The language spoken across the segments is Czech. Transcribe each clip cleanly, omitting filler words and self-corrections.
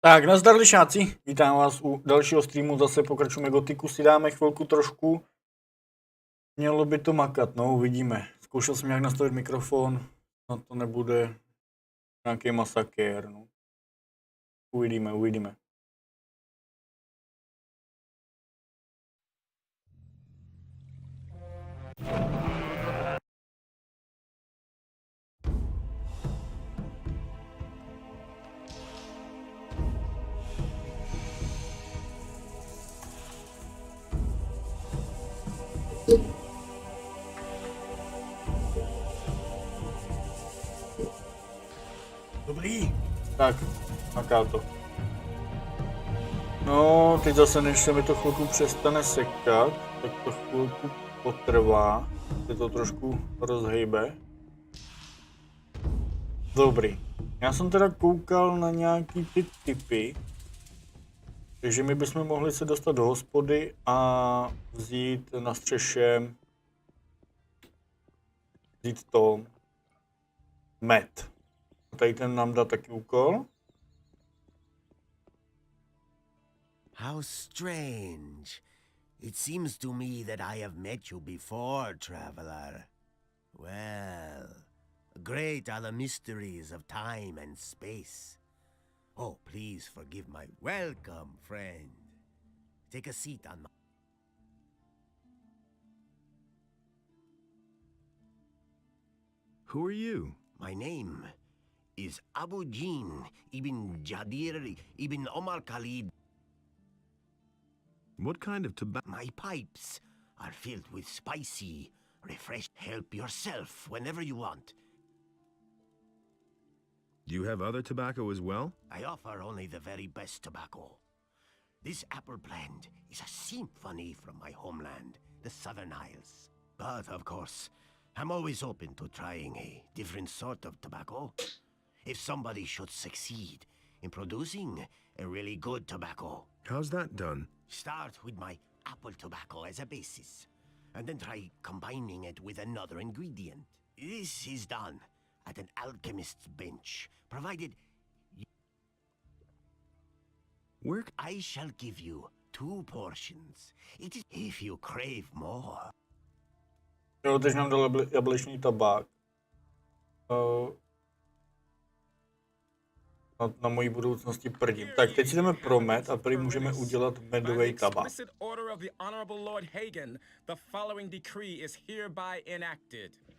Tak, nazdar lišáci, vítám vás u dalšího streamu, zase pokračujeme Gothicu, si dáme chvilku trošku. Mělo by to makat, no uvidíme. Zkoušel jsem nějak nastavit mikrofon, no to nebude nějaký masakér, no. Uvidíme. Dobrý. Tak, maká to. No, teď zase, než se mi to chvilku přestane sekat, tak to chvilku potrvá, se to trošku rozhejbe. Dobrý. Já jsem teda koukal na nějaký ty typy, takže my bychom mohli se dostat do hospody a vzít na střeše, vzít to med. Tady ten nám dá taky úkol. How strange. It seems to me that I have met you before, traveler. Well, great are the mysteries of time and space. Oh, please forgive my welcome, friend. Take a seat on my... Who are you? My name is Abu Jin ibn Jadir ibn Omar Khalid. What kind of tobacco? My pipes are filled with spicy, refreshed. Help yourself whenever you want. Do you have other tobacco as well? I offer only the very best tobacco. This apple blend is a symphony from my homeland, the Southern Isles. But, of course, I'm always open to trying a different sort of tobacco. If somebody should succeed in producing a really good tobacco. How's that done? Start with my apple tobacco as a basis, and then try combining it with another ingredient. This is done at an alchemist's bench, provided I shall give you 2 portions. It is if you crave more. Jo, teď nám dal jablečný tabák. Na mojí budoucnosti prdím. Tak, teď si jdeme pro med a prý můžeme udělat medový tabák.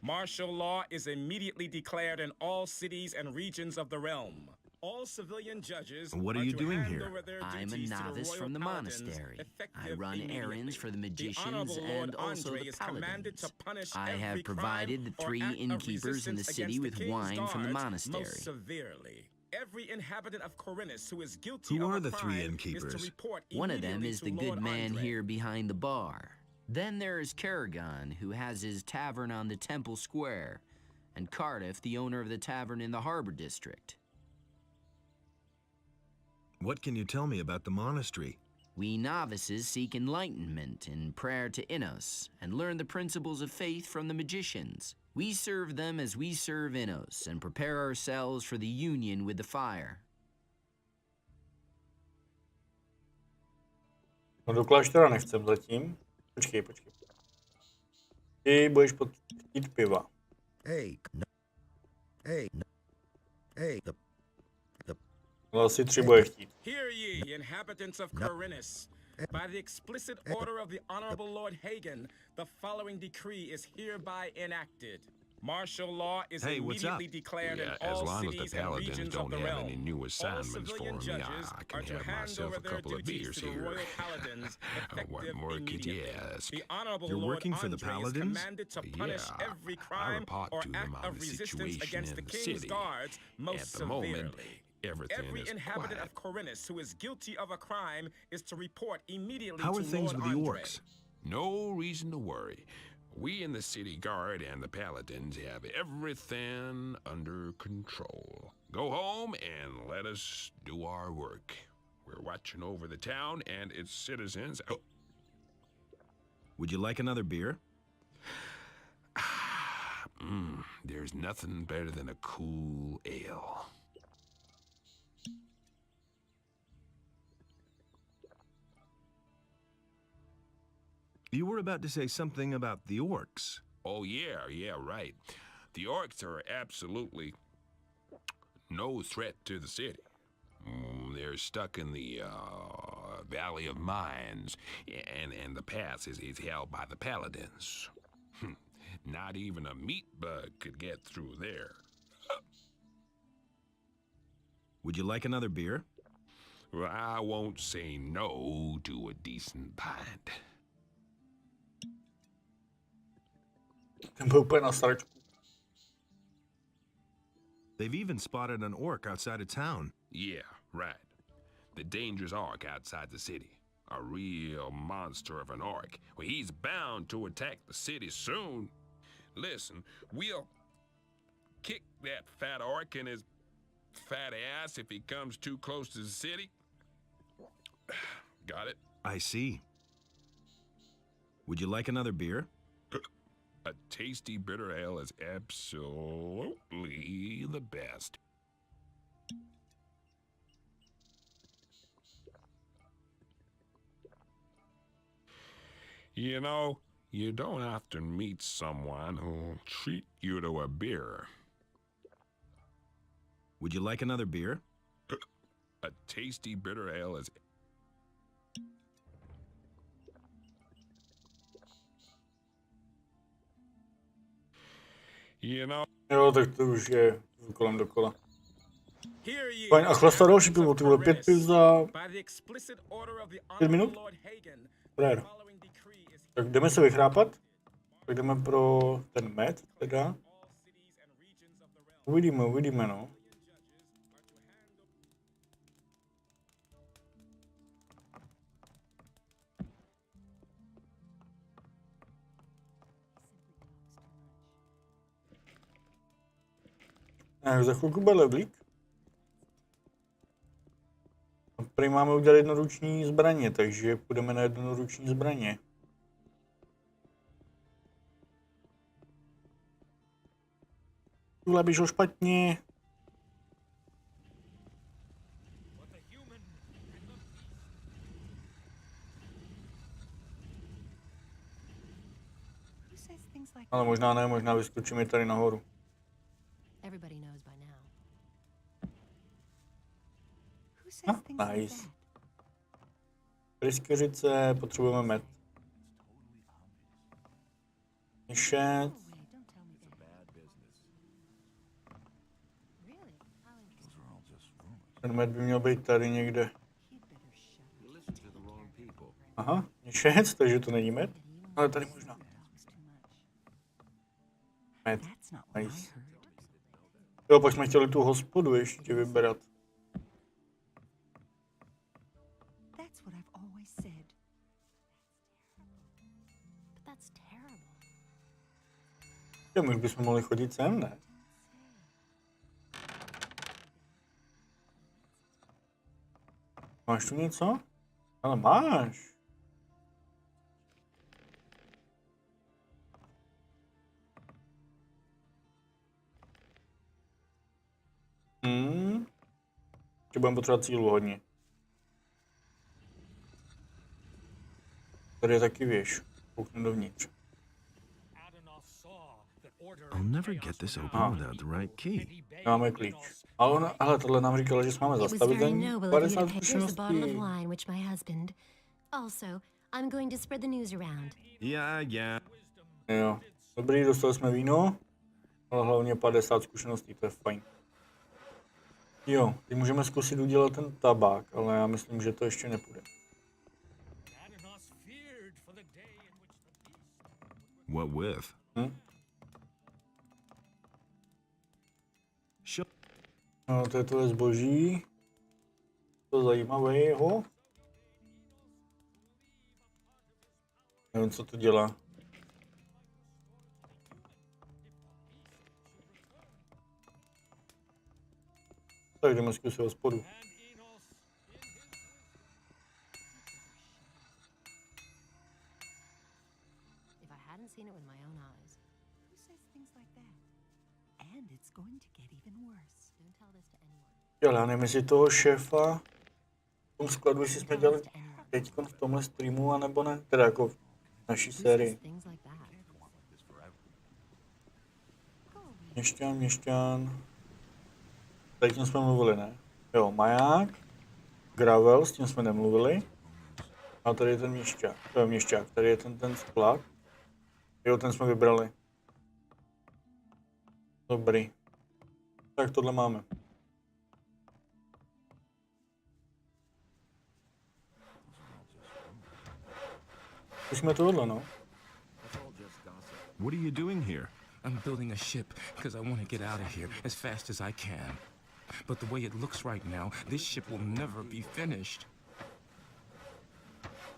Martial law is immediately declared in all cities and regions of the realm. All civilian judges What are you doing here? I'm a novice from the monastery. I run errands for the magicians and also the paladins. I have provided the 3 innkeepers in the city with wine from the monastery. Every inhabitant of Corinus who is guilty Who of are a the 3 crime innkeepers? is to report One of them immediately is to the good Lord man Andre. here behind the bar. Then there is Karagon, who has his tavern on the Temple Square, and Cardiff, the owner of the tavern in the Harbor District. What can you tell me about the monastery? We novices seek enlightenment in prayer to Innos and learn the principles of faith from the magicians. We serve them as we serve Innos and prepare ourselves for the union with the fire. No do kláštera nechcem zatím. Počkej. Ty budeš chtít piva. Ale asi 3 bude chtít. Hear ye, inhabitants of Corinus. By the explicit order of the Honorable Lord Hagen, the following decree is hereby enacted. Martial law is immediately declared in all cities and regions of the realm. All civilian judges are to hand over their duties to the royal paladins effective immediately. The Honorable Lord Andre is commanded to punish every crime or act of resistance against the king's guards most severely. Every inhabitant of Corinus who is guilty of a crime is to report immediately to How are things Lord with the Andre. orcs? No reason to worry. We in the city guard and the paladins have everything under control. Go home and let us do our work. We're watching over the town and its citizens. Oh. Would you like another beer? There's nothing better than a cool ale. You were about to say something about the orcs. Oh, yeah, right. The orcs are absolutely no threat to the city. They're stuck in the Valley of Mines, and the pass is held by the paladins. Not even a meat bug could get through there. Would you like another beer? Well, I won't say no to a decent pint. Ten byl úplně na starčku. They've even spotted an orc outside of town. Yeah, right. The dangerous orc outside the city. A real monster of an orc. Well, he's bound to attack the city soon. Listen, we'll kick that fat orc in his fat ass if he comes too close to the city. Got it? I see. Would you like another beer? A tasty bitter ale is absolutely the best. You know, you don't often meet someone who'll treat you to a beer. Would you like another beer? A tasty bitter ale is... You know... Jo, tak to už je kolem dokola. Here he Fajn, a chlasta další pivo, ty vole, 5 piv za By the explicit order of the 5 minut? honorable Lord Hagen, Frajer. following decree is Tak jdeme se vychrápat. Tak jdeme pro ten med, teda. all cities and regions of the realm. Uvidíme, no. Za chvilku bude leblík. A prý máme udělat jednoruční zbraně, takže půjdeme na jednoruční zbraně. Tohle by šlo špatně. Ale možná ne, možná vyskočíme tady nahoru. Everybody knows by now. Who says Ah, things like nice. that? Pryskyřice, potřebujeme med. Šet. No way, don't tell me that. Really? How interesting. Ten med by měl být tady někde. He'd better shut up. Aha, šet, takže to není med. Ale tady možná. Med, That's not what I nice. heard. Jo, pak jsme chtěli tu hospodu ještě vybrat. That's what I've always said. But that's terrible. Jo, my už bychom mohli chodit sem, ne? Máš tu něco? Ale máš. Ještě budeme potřebovat cílu hodně. Tady je taky věž. Kouknu dovnitř. I'll never get this open without the right key. Máme klíč. Ale ona, hele, tohle nám říkala, že jsme máme It was zastavit very za noble of you 50 to pay. Here's a bottle of zkušeností. wine, which my husband. Also, I'm going to spread the news around. Yeah. Jo. Dobrý, dostali jsme víno. Ale hlavně 50 zkušeností, to je fajn. Jo, teď můžeme zkusit udělat ten tabák, ale já myslím, že to ještě nepůjde. What with? No, to je zboží. To zajímavého. Nevím, co to dělá. Tak jdeme zkusit hospodu. If I hadn't seen it with my own eyes. Who says things like that? And it's going to get even worse. Don't tell this to anyone. Jo, ale já nevím, jestli toho šéfa v tom skladu, jestli jsme dělali teď v tomhle streamu, anebo ne. Teda jako naší Who says sérii. things like that? Měšťan. Tady tím jsme mluvili, ne? Jo, maják, gravel, s tím jsme nemluvili. A tady je ten měšťák, tady je ten sklad. Jo, ten jsme vybrali. Dobrý. Tak tohle máme. Už jsme tohle, no. What are you doing here? I'm building a ship because I want to get out of here as fast as I can. But the way it looks right now, this ship will never be finished.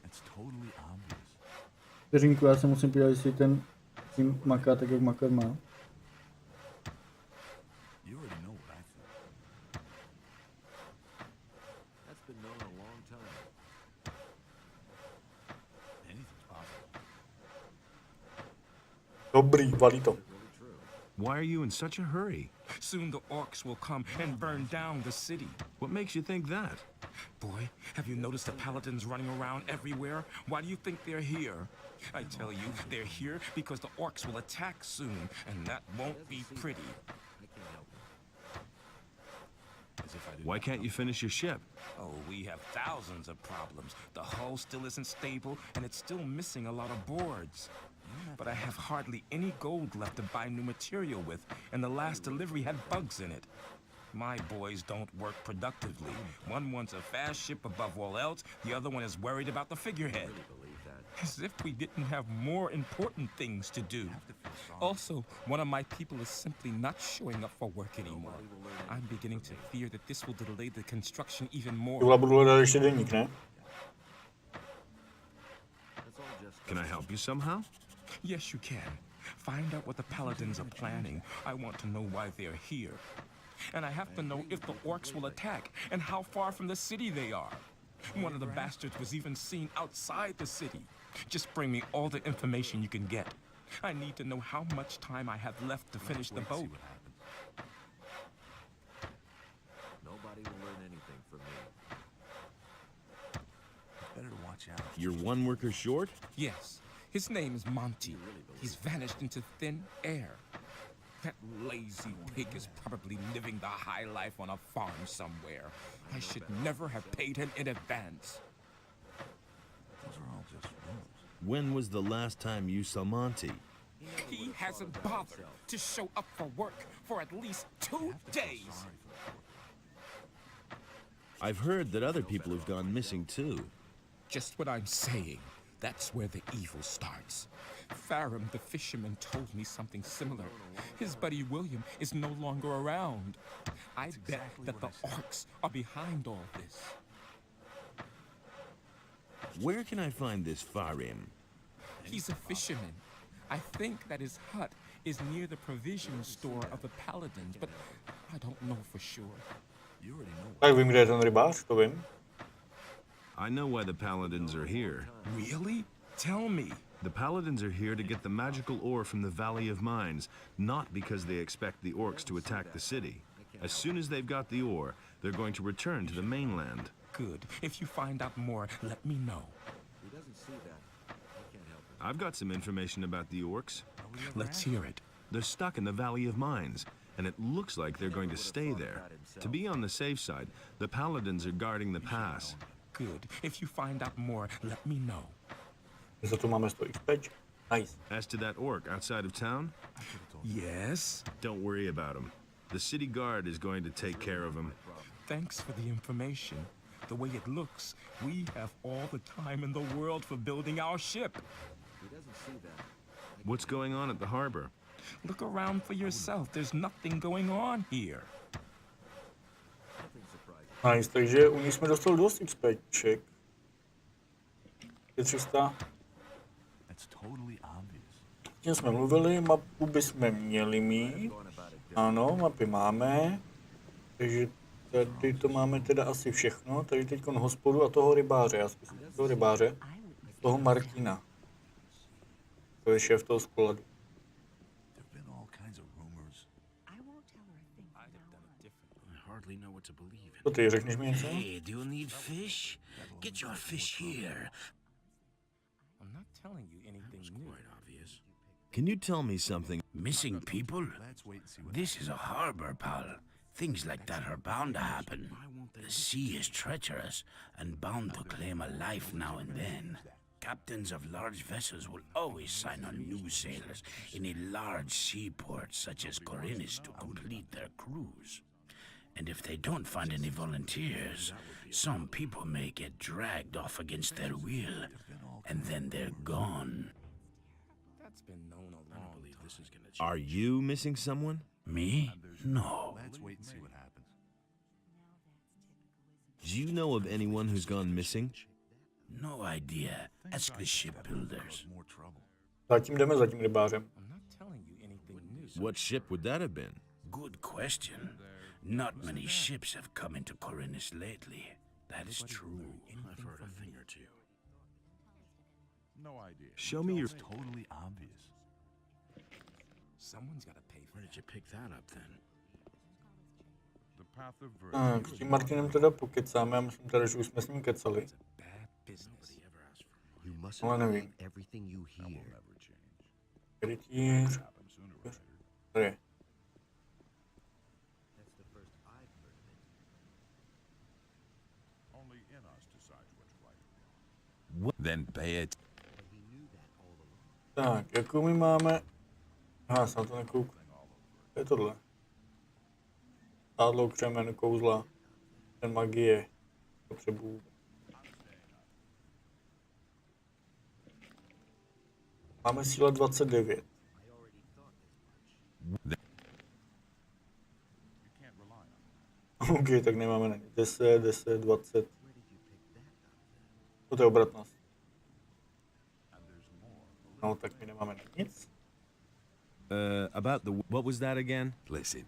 It's totally obvious. Vteřinku, já se musím podívat, jestli ten tím maká tak, jak makat má. You already know what I think. That's been known a long time. Anything's possible. Dobrý, valí to. Why are you in such a hurry? Soon the orcs will come and burn down the city. What makes you think that? Boy, have you noticed the paladins running around everywhere? Why do you think they're here? I tell you, they're here because the orcs will attack soon, and that won't be pretty. Why can't you finish your ship? Oh, we have thousands of problems. The hull still isn't stable, and it's still missing a lot of boards. But I have hardly any gold left to buy new material with, and the last delivery had bugs in it. My boys don't work productively. One wants a fast ship above all else, the other one is worried about the figurehead. As if we didn't have more important things to do. Also, one of my people is simply not showing up for work anymore. I'm beginning to fear that this will delay the construction even more. Tohle budu hledat ještě deník, ne? Can I help you somehow? Yes, you can. Find out what the paladins are planning. I want to know why they're here. And I have to know if the orcs will attack and how far from the city they are. One of the bastards was even seen outside the city. Just bring me all the information you can get. I need to know how much time I have left to finish the boat. Nobody will learn anything from me. Better to watch out. You're one worker short? Yes, his name is Monty. He's vanished into thin air. That lazy pig is probably living the high life on a farm somewhere. I should never have paid him in advance. Those are all just rumors. When was the last time you saw Monty? He hasn't bothered to show up for work for at least 2 days. I've heard that other people have gone missing too. Just what I'm saying. That's where the evil starts. Farum the fisherman told me something similar. His buddy William is no longer around. I bet that the orcs are behind all this. Where can I find this Farim? He's a fisherman. I think that his hut is near the provision store of the paladins, but I don't know for sure. You already know. Tak vím, kde je ten rybář, to vím. I know why the paladins are here. Really? Tell me. The paladins are here to get the magical ore from the Valley of Mines, not because they expect the orcs to attack the city. As soon as they've got the ore, they're going to return to the mainland. Good. If you find out more, let me know. He doesn't see that. I can't help it. I've got some information about the orcs. Let's hear it. They're stuck in the Valley of Mines, and it looks like they're going to stay there. To be on the safe side, the paladins are guarding the pass. Good. If you find out more, let me know. Za to máme 100 XP. Nice. As to that orc outside of town, Yes? don't worry about him. The city guard is going to take care of him. Thanks for the information. The way it looks, we have all the time in the world for building our ship. He doesn't see that. What's going on at the harbor? Look around for yourself. There's nothing going on here. Nothing surprising. Nice, takže u nich jsme dostali dost XPček. Je 300. That's totally obvious. Tím jsme mluvili, mapu bychom měli mít. Ano, mapy máme. Takže tady to máme teda asi všechno. Tady teď hospodu a toho rybáře. Já zkusím toho rybáře. Toho Martina. To je šéf toho skladu. There've been all kinds of rumors. I won't tell her a thing. I'd have done it differently. I hardly know what to believe in. To ty, řekneš mi něco? Hey, do you need fish? Get your fish here. I'm not telling you anything new. Obvious. Can you tell me something? Missing people? Let's wait and see what This is a harbor, pal. Things like that are bound to happen. The sea is treacherous and bound to claim a life now and then. Captains of large vessels will always sign on new sailors in a large seaport such as Corinis to complete their cruise. And if they don't find any volunteers, some people may get dragged off against their will, and then they're gone. That's been known a long time. Are you missing someone? Me? No. Let's wait and see what happens. Do you know of anyone who's gone missing? No idea. Ask the shipbuilders. More trouble. Zatím jdeme za tím rybářem. I'm not telling you anything new. What ship would that have been? Good question. Not many ships have come into Corinis lately. That is true. I've heard a thing or two. No idea. Show me your... It's totally obvious. Someone's got to pay for Where did you pick that up then? The path of Tak, s tím Martinem teda pokecáme, já myslím teda, že už jsme s ním kecali. bad business. You must Ale nevím. everything you hear. Rytíř. Tady je. Only in us decides what's right. Then pay it. Tak, jakou my máme... Aha, jsem na to nekouk. To je tohle. Tádlo, křemen, kouzla. Ten magie. Potřebuju. Máme síla 29. OK, tak nemáme na ně. 10, 10, 20. To je obratnost. No, tak my nemáme na nic. About the... What was that again? Listen,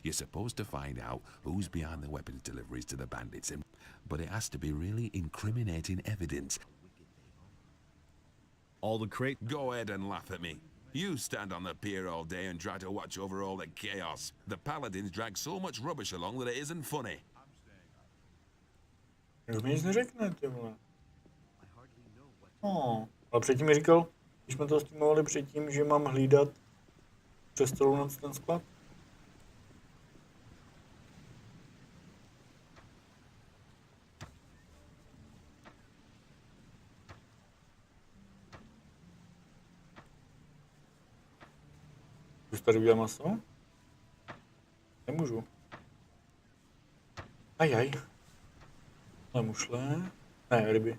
you're supposed to find out who's behind the weapons deliveries to the bandits, but it has to be really incriminating evidence. All the crate... Go ahead and laugh at me. You stand on the pier all day and try to watch over all the chaos. The paladins drag so much rubbish along that it isn't funny. Už mi nic neřekne, ty vole. Ale předtím mi říkal, když jsme to streamovali předtím, že mám hlídat přes celou noc ten sklad. Už tady udělám maso? Nemůžu. Ajaj. Ale mušle. Ne, ryby.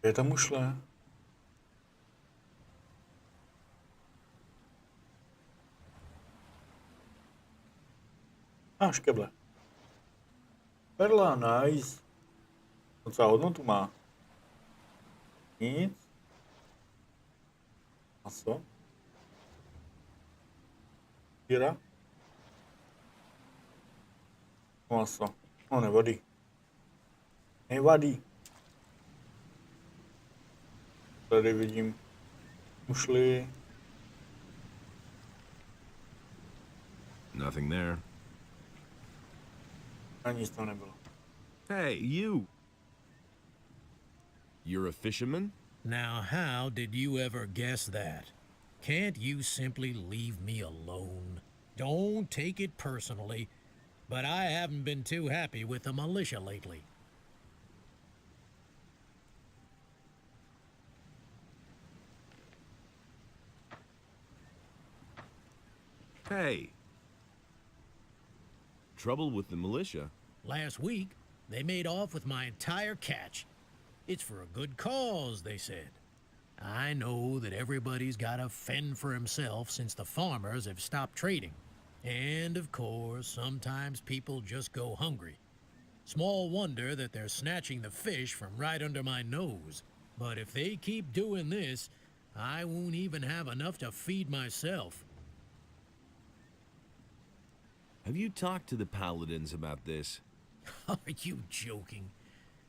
Je tam mušle. Škeble. Perla, nice. Docela hodnotu má. Nic. Maso. Píra. Maso. No, nevadí. Nevadí. Tady vidím mušly. Nothing there. A nic tam nebylo. Hey, you! You're a fisherman? Now, how did you ever guess that? Can't you simply leave me alone? Don't take it personally, but I haven't been too happy with the militia lately. Hey! Trouble with the militia? Last week, they made off with my entire catch. It's for a good cause, they said. I know that everybody's got to fend for himself since the farmers have stopped trading. And, of course, sometimes people just go hungry. Small wonder that they're snatching the fish from right under my nose. But if they keep doing this, I won't even have enough to feed myself. Have you talked to the paladins about this? Are you joking?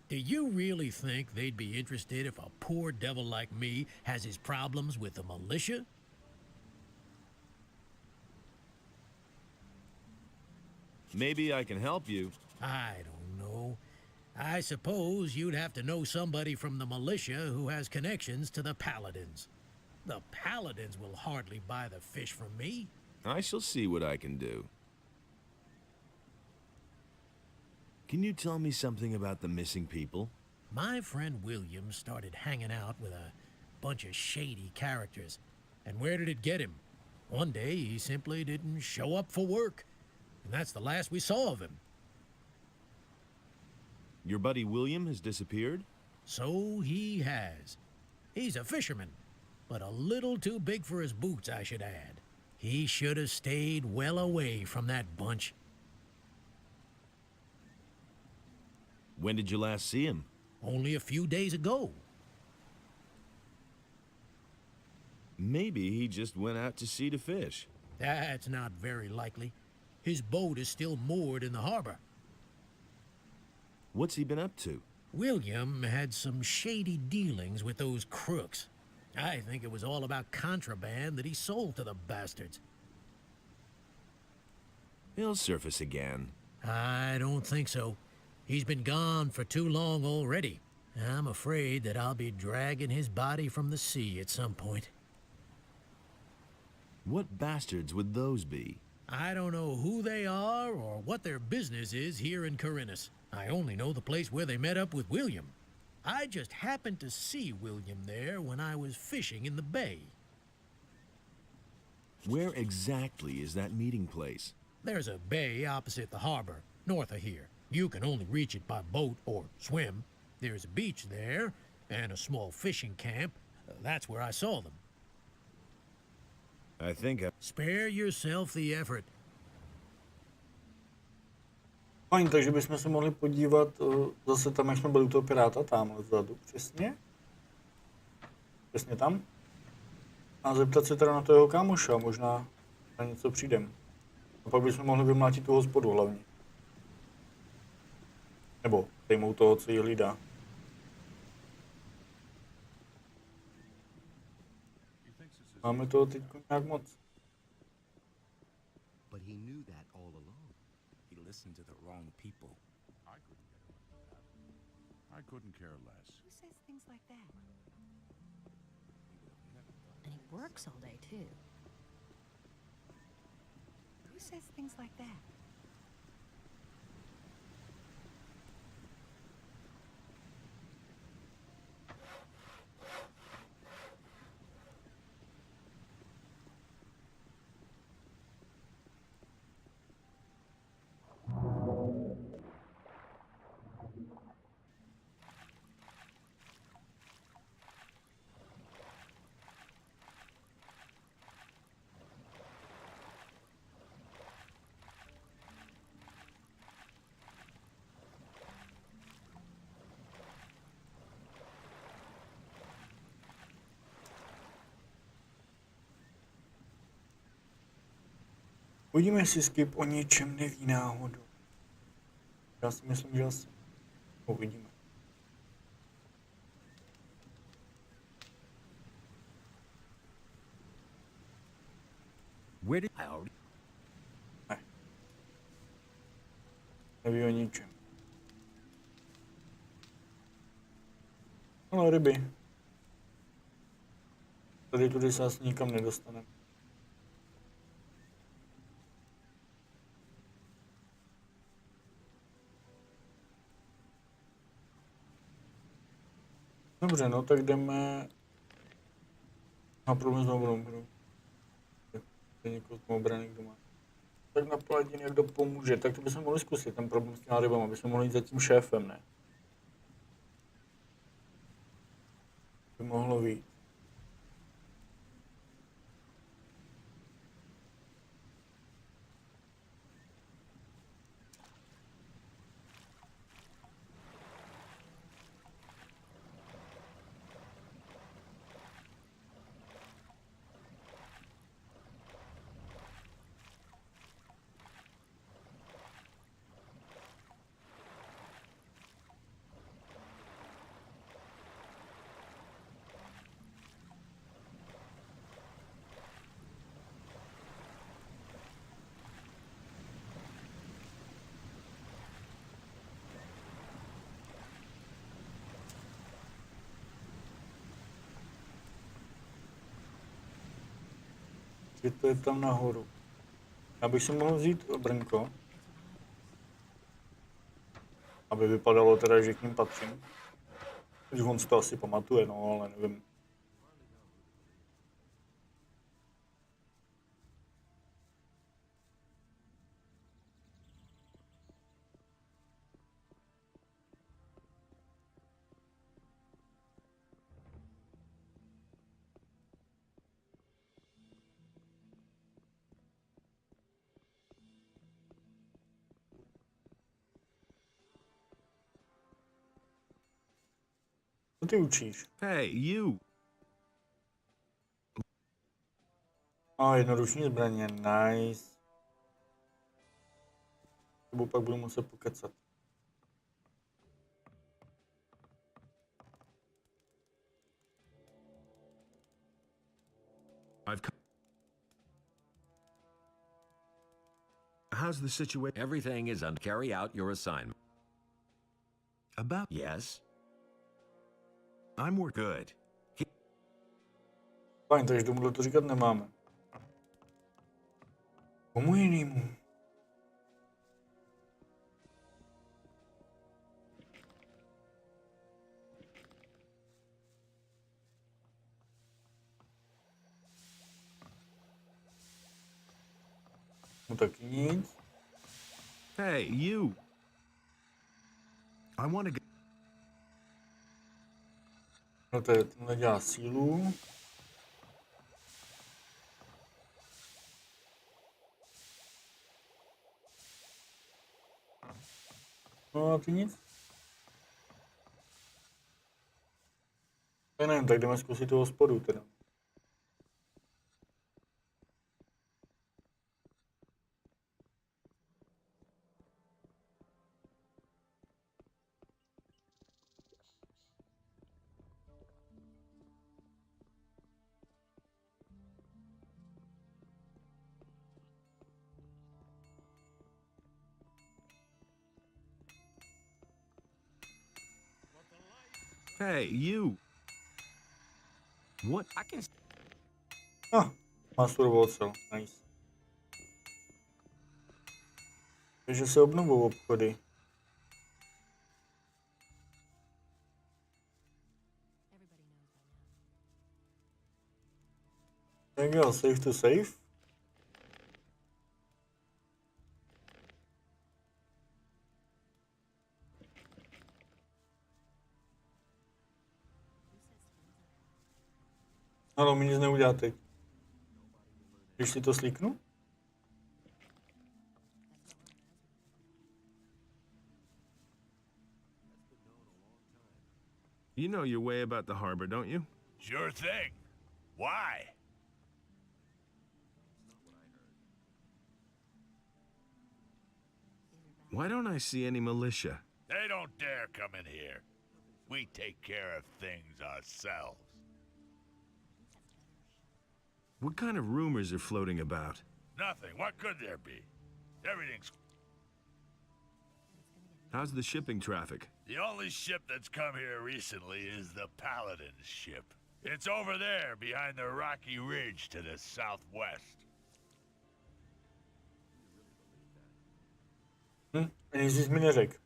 Do you really think they'd be interested if a poor devil like me has his problems with the militia? Maybe I can help you. I don't know. I suppose you'd have to know somebody from the militia who has connections to the paladins. The paladins will hardly buy the fish from me. I shall see what I can do. Can you tell me something about the missing people? My friend William started hanging out with a bunch of shady characters. And where did it get him? One day he simply didn't show up for work. And that's the last we saw of him. Your buddy William has disappeared? So he has. He's a fisherman, but a little too big for his boots, I should add. He should have stayed well away from that bunch. When did you last see him? Only a few days ago. Maybe he just went out to sea to fish. That's not very likely. His boat is still moored in the harbor. What's he been up to? William had some shady dealings with those crooks. I think it was all about contraband that he sold to the bastards. He'll surface again. I don't think so. He's been gone for too long already. I'm afraid that I'll be dragging his body from the sea at some point. What bastards would those be? I don't know who they are or what their business is here in Corinus. I only know the place where they met up with William. I just happened to see William there when I was fishing in the bay. Where exactly is that meeting place? There's a bay opposite the harbor, north of here. You can only reach it by boat or swim. There's a beach there and a small fishing camp. That's where I saw them. I think Spare yourself the effort. Fajn, takže bychom se mohli podívat zase tam, jak jsme byli u toho piráta, tamhle vzadu, přesně. Přesně tam. A zeptat se teda na toho jeho kámoša, možná na něco přijdem. A pak bychom mohli vymlátit tu hospodu hlavně. Nebo sejmout toho, co jí hlídá. Máme toho teď nějak moc. But he knew that all along. He listened to the wrong people. I couldn't care less. Who says things like that? And he works all day, too. Who says things like that? Uvidíme, jestli Skip o ničem neví náhodou. Já si myslím, že asi uvidíme. Where did Ne. Neví o ničem. No, ryby. Tady tudy se asi nikam nedostaneme. Dobře, no tak jdeme na problém s obrou. Je někoho z obrany, kdo má. Tak na paladin, jak kdo pomůže, tak to bychom mohli zkusit, ten problém s těma rybama, bychom mohli jít za tím šéfem, ne? By mohlo vyjít. Je to je tam nahoru. Abych si mohl vzít brnko. Aby vypadalo teda, že k ním patřím. Už on si to asi pamatuje, no, ale nevím. Co ty učíš? Hey, you! Jednoruční zbraně, nice. Nebo pak budu muset pokecat. How's the situation? Everything is on. Carry out your assignment. About? Yes? I'm Good. Fajn, takže tomuhle to říkat nemáme. Komu jinému? No taky nic. Hey, you! I want to go. No to je, tenhle dělá sílu. No a ty nic? Tak nevím, tak jdeme zkusit toho spodu teda. Hey, you! What? I can. Má surovou ocel, nice. Takže se obnovou obchody. Tak jo, save to save. Ale mi nic neudělá teď. Když si to slíknu? You know your way about the harbor, don't you? Sure thing. Why? Why don't I see any militia? They don't dare come in here. We take care of things ourselves. What kind of rumors are floating about? Nothing. What could there be? Everything's... How's the shipping traffic? The only ship that's come here recently is the Paladin's ship. It's over there, behind the rocky ridge to the southwest. Nic jsi mi neřekl.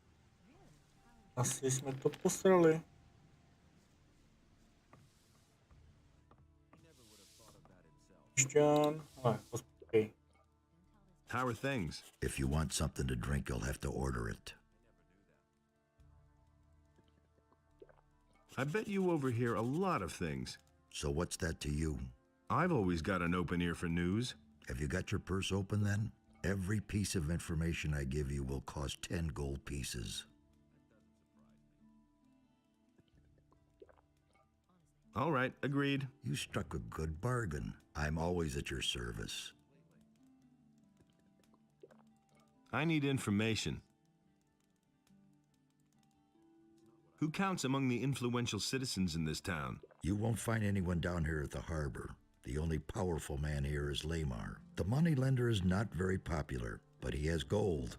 Asi jsme to posrali. Okay. How are things? If you want something to drink, you'll have to order it. I bet you overhear a lot of things. So what's that to you? I've always got an open ear for news. Have you got your purse open then? Every piece of information I give you will cost 10 gold pieces. All right, agreed. You struck a good bargain. I'm always at your service. I need information. Who counts among the influential citizens in this town? You won't find anyone down here at the harbor. The only powerful man here is Lamar. The moneylender is not very popular, but he has gold,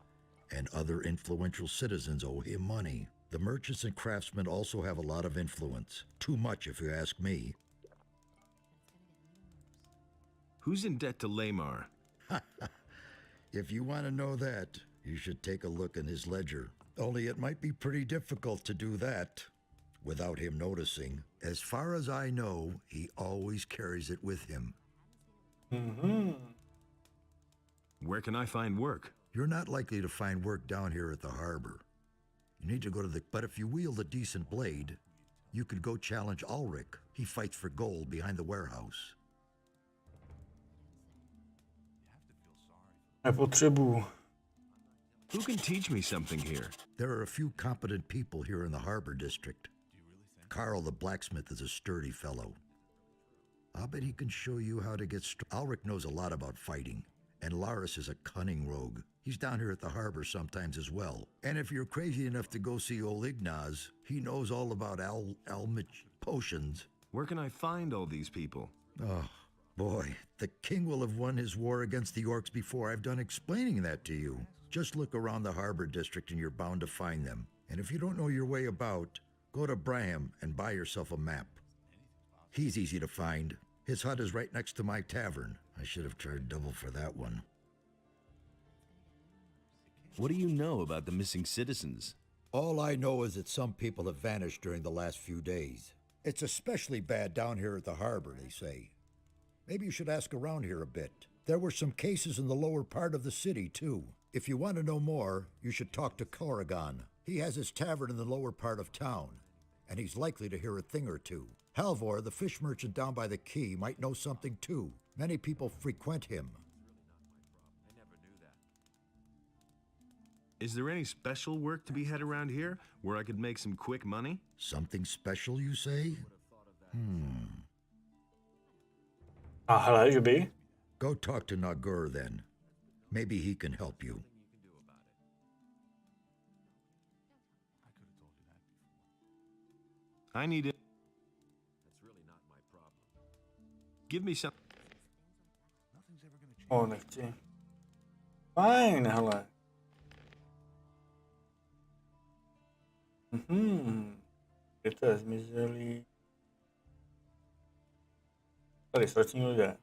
and other influential citizens owe him money. The merchants and craftsmen also have a lot of influence. Too much, if you ask me. Who's in debt to Lamar? If you want to know that, you should take a look in his ledger. Only it might be pretty difficult to do that without him noticing. As far as I know, he always carries it with him. Where can I find work? You're not likely to find work down here at the harbor. You need to go to the... But if you wield a decent blade, you could go challenge Ulrich. He fights for gold behind the warehouse. Nepotřebuju. Who can teach me something here? There are a few competent people here in the harbor district. Carl the blacksmith is a sturdy fellow. I'll bet he can show you how to get Ulrich knows a lot about fighting, and Laris is a cunning rogue. He's down here at the harbor sometimes as well. And if you're crazy enough to go see old Ignaz, he knows all about Almich potions. Where can I find all these people? Oh, boy. The king will have won his war against the orcs before I've done explaining that to you. Just look around the harbor district and you're bound to find them. And if you don't know your way about, go to Braham and buy yourself a map. He's easy to find. His hut is right next to my tavern. I should have charged double for that one. What do you know about the missing citizens? All I know is that some people have vanished during the last few days. It's especially bad down here at the harbor, they say. Maybe you should ask around here a bit. There were some cases in the lower part of the city, too. If you want to know more, you should talk to Corrigan. He has his tavern in the lower part of town, and he's likely to hear a thing or two. Halvor, the fish merchant down by the quay, might know something, too. Many people frequent him. Is there any special work to be had around here where I could make some quick money? Something special, you say? A hele, že by? Go talk to Nagur then. Maybe he can help you. I need it. That's really not my problem. Give me some. O, nechci. Fajn, hele. Kde to je zmizelý? Tady ztracení lidé.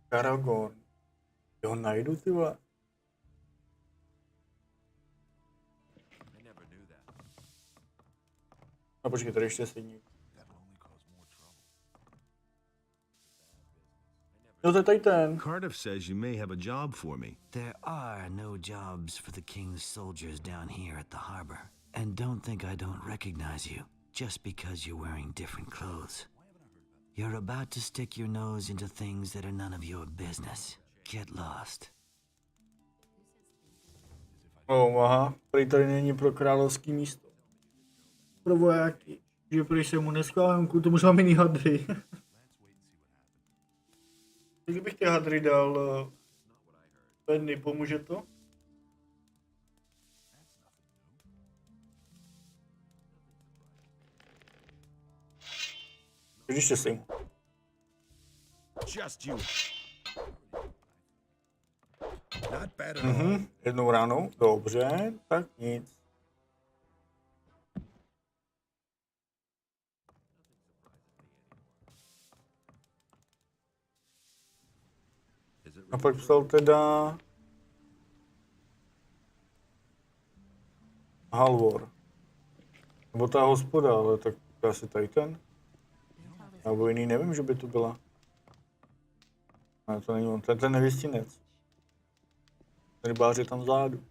Karagorn. Jo, najdu, ty vole. A počkej, tady ještě sedí. Jo, to je tady ten. Cardiff says you may have a job for me. There are no jobs for the king's soldiers down here at the harbor. And don't think I don't recognize you, just because you're wearing different clothes. You're about to stick your nose into things that are none of your business. Get lost. Aha, prý tady není pro královský místo. Pro vojáky. Že prý se mu neschválím, to možná jiný hadry. Kdybych ty hadry dal Penny, pomůže to? Ještě si mu. Just you. Not bad at all. Jednou ránou, dobře, tak nic. A pak psal teda Halvor. Nebo ta hospoda, ale tak to asi tady ten. Nebo jiný, nevím, že by to byla. Ale to není on, to je ten nevěstinec. Rybář je tam vzadu.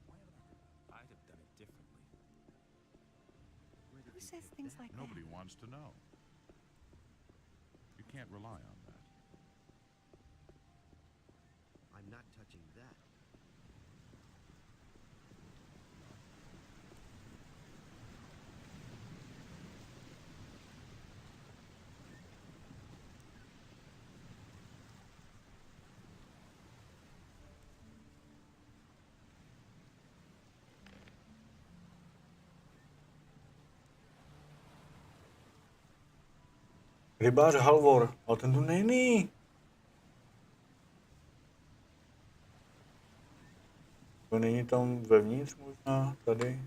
Who says things like that? Nobody wants to know. You can't rely on that. I'm not touching that. Rybář Halvor, ale ten tu není. To není tam vevnitř možná, tady.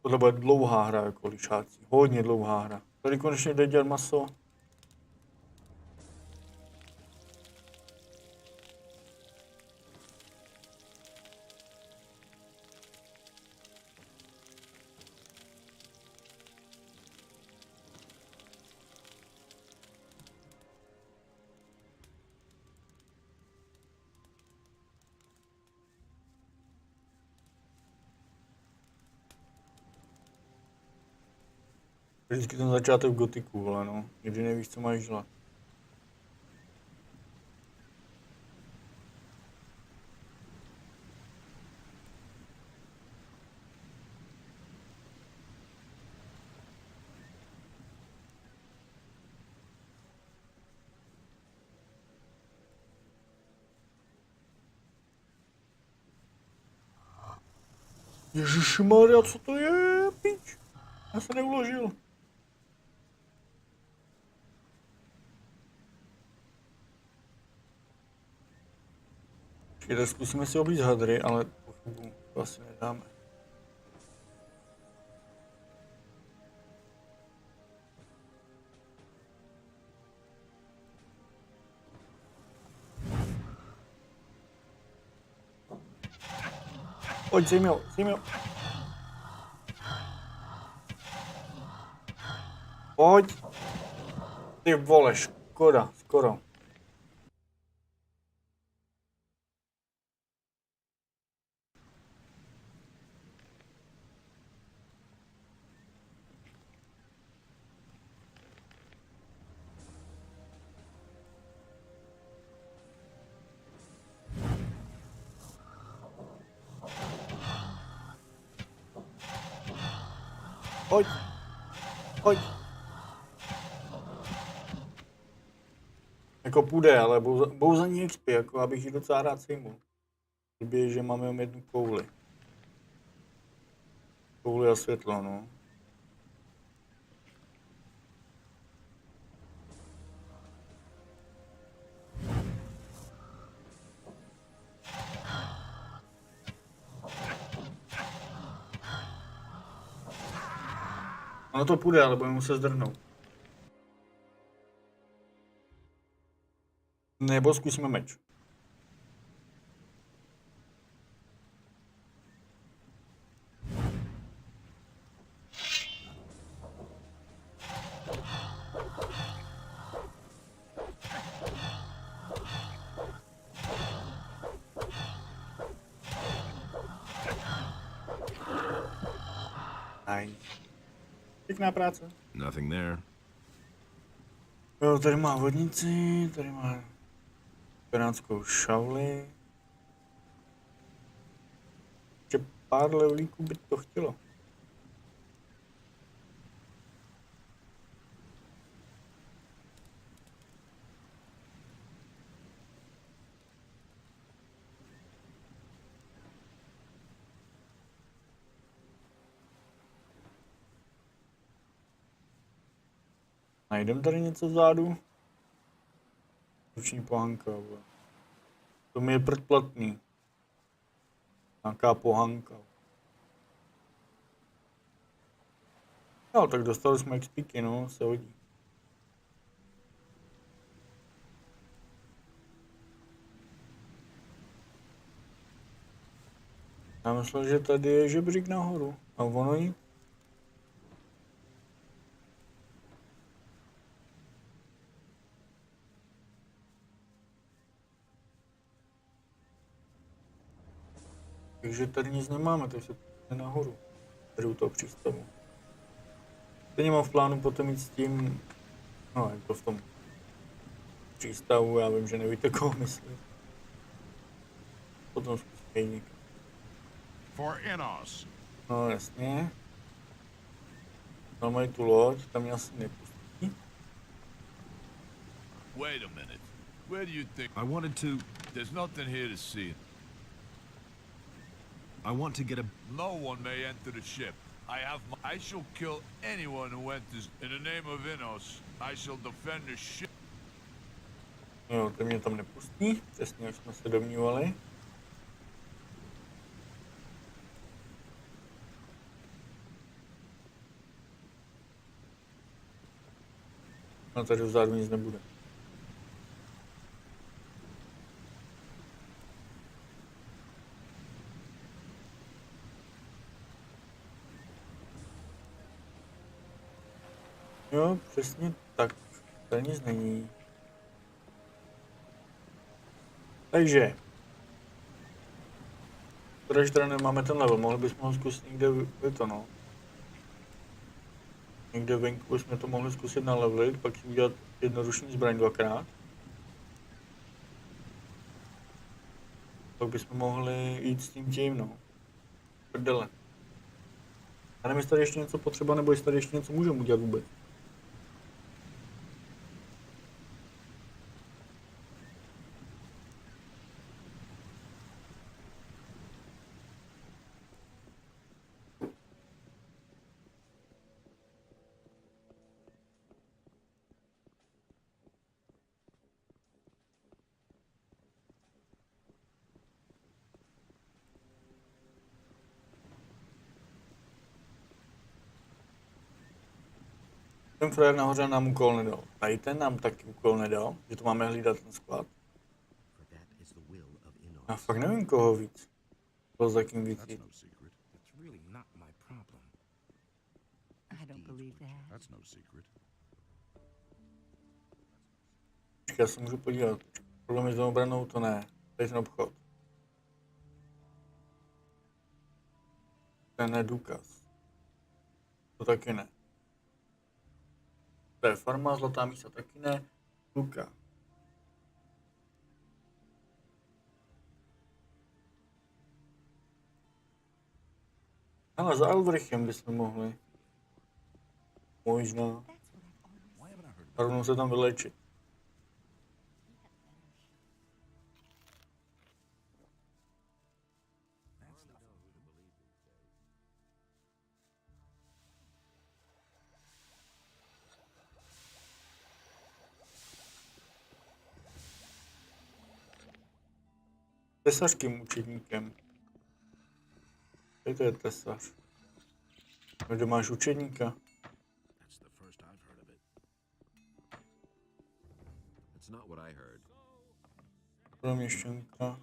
Tohle bude dlouhá hra jako lišáci, hodně dlouhá hra. Tady konečně jde dělat maso. Vždycky ten začátek v Gothicu, ale no, nikdy nevíš, co máš dělat. Ježišmarja, co to je, pič? Já se neuložil. Počkejte, zkusíme si oblíct hadry, ale pochybu, to asi nedáme. Pojď, zejměl. Pojď. Ty vole, škoda, skoro. Pojď. Pojď. Jako půjde, ale bouzaní XP, jako abych ji docela rád sejmul. Líbí, že máme jen jednu kouli. Kouli a světlo, no. Ono to půjde, ale budeme muset zdrhnout. Nebo zkusíme meč. Pěkná práce. Nothing there. Jo, tady má vodnici, tady má pirátskou šavli. Ještě pár levelíků by to chtělo. Najdem tady něco vzadu? Ruční pohanka, to mi je předplatný. Nějaká pohanka. No, tak dostali jsme XPky, no, se hodí. Já myslel, že tady je žebřík nahoru. A ono nic. Takže tady nic nemáme, takže se půjdeme nahoru. Tady u toho přístavu. Stejně mám v plánu potom jít s tím, no jako v tom přístavu, já vím, že nevíte, koho myslím. Potom zkusíme jiný. No jasně. Tam mají tu loď, tam mě asi nepustí. Wait a minute. Where do you think? I wanted to. There's nothing here to see. I want to get a... No one may enter the ship. I shall kill anyone who enters in the name of Inos. I shall defend the ship. Jo, to mě tam nepustí, přesně jak jsme se domnívali. No tady vzadu nic nebude. Jo, přesně tak. Tady nic není. Takže. Protože tady nemáme ten level, mohli bychom ho zkusit někde no. Někde venku jsme to mohli zkusit nalevelit, pak si udělat jednoruční zbraň dvakrát. Pak bychom mohli jít s tím, no. Prdele. Já nevím, jestli tady ještě něco potřeba, nebo jestli tady ještě něco můžeme udělat vůbec. Ten frajer nahoře nám úkol nedal. Tady ten nám taky úkol nedal, že to máme hlídat ten sklad. Já fakt nevím koho víc. To za kým víc jít. Já se můžu podívat. Problémy s obranou to ne. Tady ten obchod. Ten je důkaz. To taky ne. To je farma, zlatá místa taky ne. Luka. Ale za Alvrichem bychom mohli. Možná. A rovnou se tam vylečit. Tesařským učedníkem. To je tesař. Kde máš učedníka? Proměšťanka.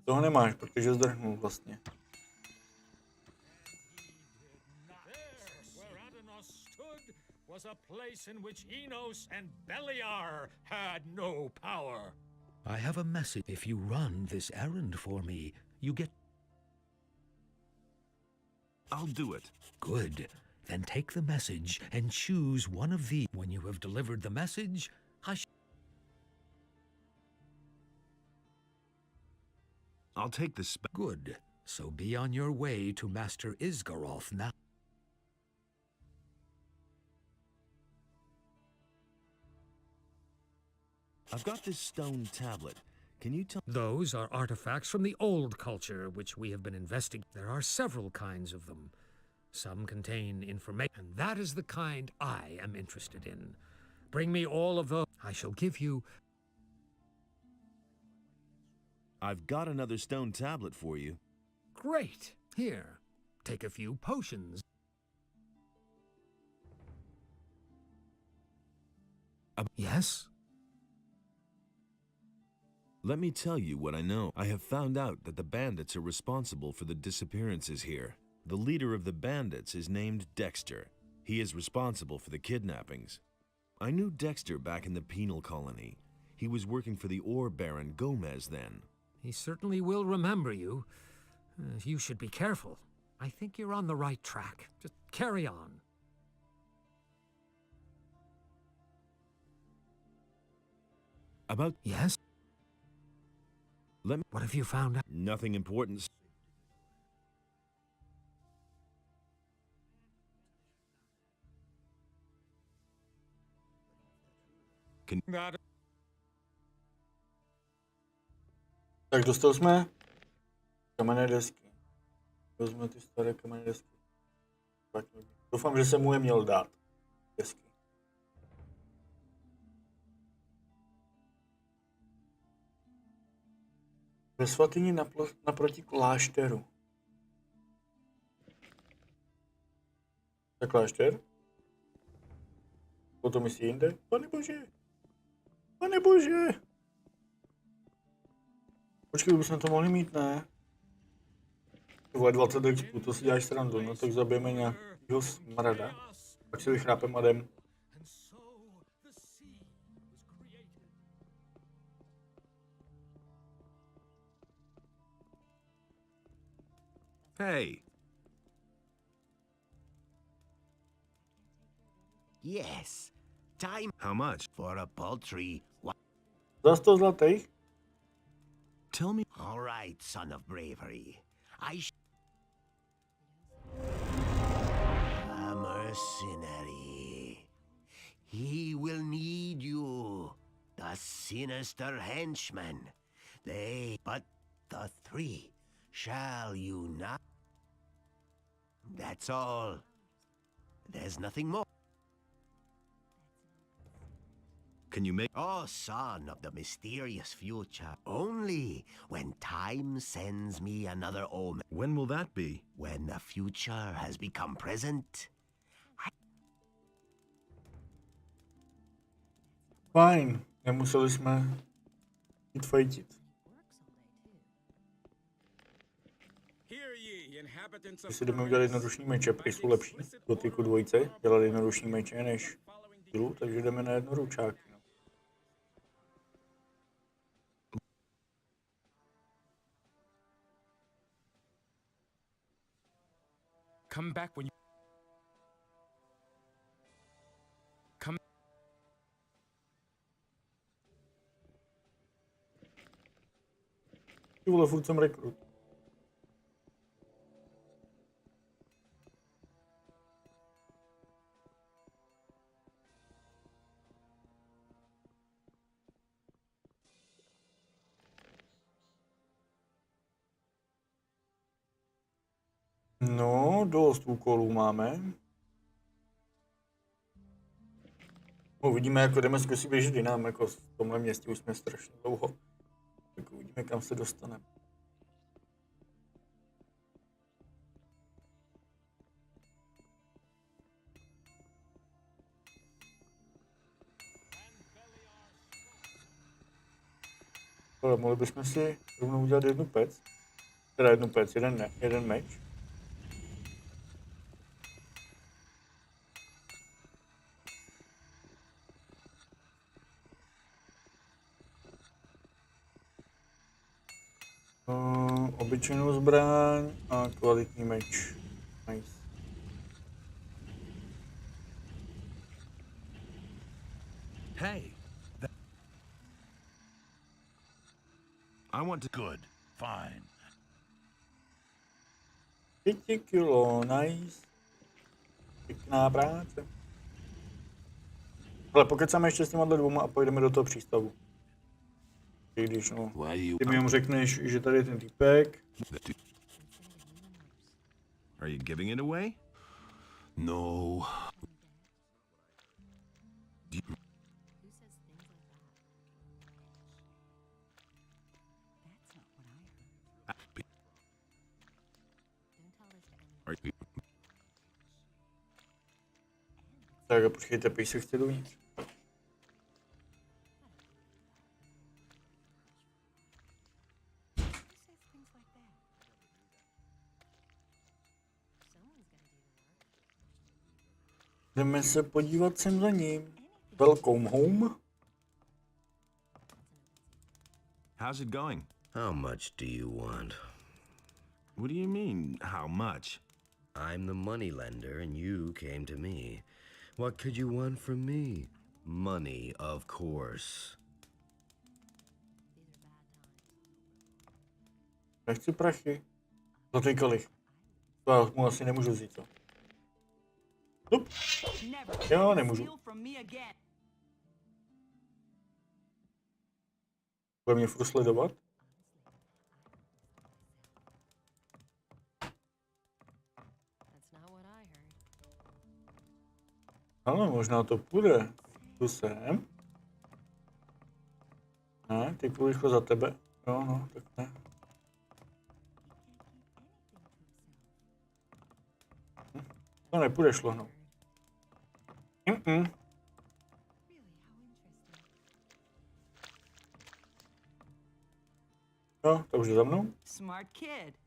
Toho nemáš, protože zdrhnul vlastně. Was a place in which Enos and Beliar had no power. I have a message. If you run this errand for me, you get... I'll do it. Good. Then take the message and choose one of these. When you have delivered the message, I'll take the Good. So be on your way to Master Isgaroth now. I've got this stone tablet. Can you tell... Those are artifacts from the old culture, which we have been investigating. There are several kinds of them. Some contain information, and that is the kind I am interested in. Bring me all of those. I shall give you... I've got another stone tablet for you. Great. Here, take a few potions. Yes? Let me tell you what I know. I have found out that the bandits are responsible for the disappearances here. The leader of the bandits is named Dexter. He is responsible for the kidnappings. I knew Dexter back in the penal colony. He was working for the ore baron Gomez then. He certainly will remember you. You should be careful. I think you're on the right track. Just carry on. About... Yes? What have you found out? Nothing important. Tak dostali jsme kamenné desky. Vezmeme ty staré kamenné desky. Doufám, že jsem mu je měl dát. Desky. Ve svatyni naproti klášteru. Tak klášter? Potom jestli jinde? Pane bože! Pane bože! Počkej, bychom to mohli mít, ne? Vole, 20 expů, to si děláš srandu, no tak zabijeme nějakýho smrada. Pak si vychrápem a jdem. Hey. Yes. Time. How much? For a paltry. Za 100 zlatých? Tell me. All right, son of bravery. A mercenary. He will need you. The sinister henchmen. But the three. Shall you not? That's all. There's nothing more. Can you make... Oh, son of the mysterious future. Only when time sends me another omen. When will that be? When the future has become present. Fajn, nemuseli jsme jít fajtit. Jestli jdeme udělat jednoruční meče, prý jsou lepší. Gothicu 2 dělat jednoruční meče než dílu, takže jdeme na jednoručáky. Come back when you come. Ty vole, furt jsem rekrut. No, dost úkolů máme. No, uvidíme, jako jdeme zkusit běžet jinam, jako v tomhle městě už jsme strašně dlouho. Tak uvidíme, kam se dostaneme. Ale mohli bychom si rovnou udělat jednu pec. Teda jednu pec, jeden meč. Obyčejnou zbraň a kvalitní meč. Nice. Hey. I want to... Good. Fine. 5 kilo, nice. Pěkná práce. Ale pokecáme ještě s těma dvouma a pojedeme do toho přístavu. I když no, ty mi jenom řekneš, že tady je ten týpek. Are you giving it away? No. Tak a počkejte, pejsek chce dovnitř. Jdeme se podívat sem za ním. Welcome home. How's it going? How much do you want? What do you mean, how much? I'm the money lender and you came to me. What could you want from me? Money, of course. Nechci prachy. Zlatý kalich. To já mu asi nemůžu vzít, co? Stup. Jo, nemůžu. Bude mě furt sledovat? Ano, možná to půjde. Tu sem. Ne, ty půjdu rychle za tebe. Jo, no, tak ne. To nepůjde šlohnout. Jo, to už je za mnou. Smart kid.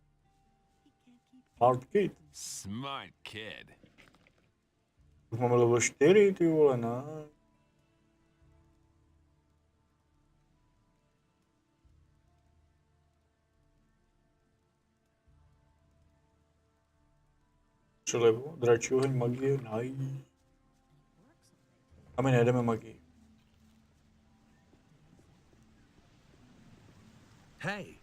Smart kid. Smart kid. Už máme level 4, ty vole, ne. Přelevo, dračí oheň, magie, nice. A my nejdeme magii. Hey!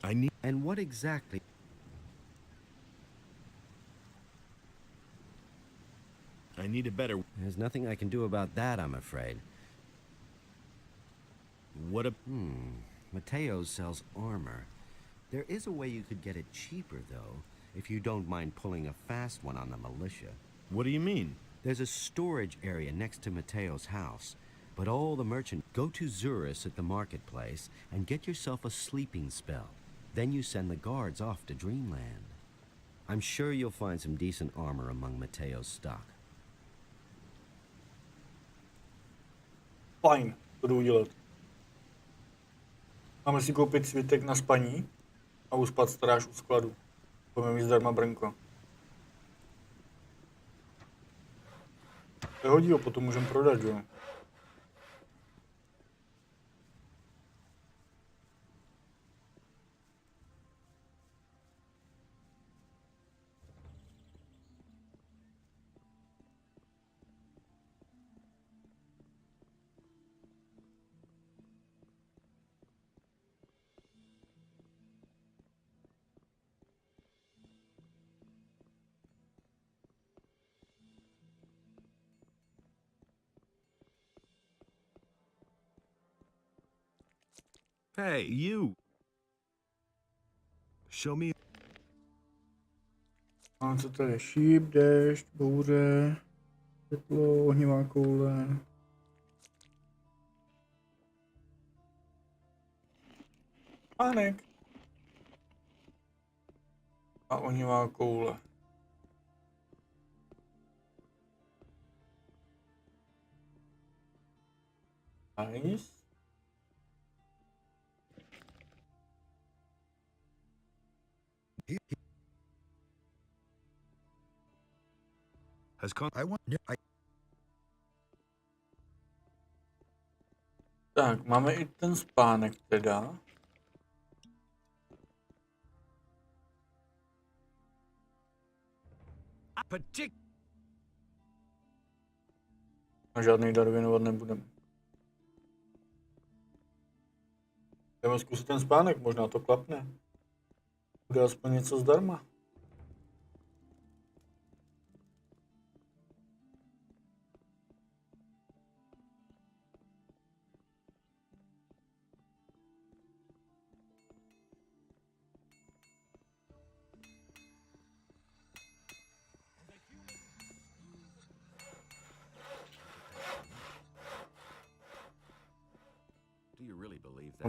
I need... And what exactly? I need a better... There's nothing I can do about that, I'm afraid. What a... Mateo sells armor. There is a way you could get it cheaper, though, if you don't mind pulling a fast one on the militia. What do you mean? There's a storage area next to Mateo's house, but all the merchants go to Zurus at the marketplace and get yourself a sleeping spell. Then you send the guards off to Dreamland. I'm sure you'll find some decent armor among Mateo's stock. Fajn, to jdu udělat. Máme si koupit svitek na spaní a uspat stráž u skladu. Budeme mít zdarma brnko. To hodí ho, potom můžeme prodat, jo. Hey, you! Show me... A co to je? Šíp, déšť, bouře, světlo, ohnivá koule. Pánek. A ohnivá koule. Nice. Tak, máme i ten spánek teda. A žádný dar věnovat nebudeme. Jdeme zkusit ten spánek, možná to klapne. Bude aspoň něco zdarma.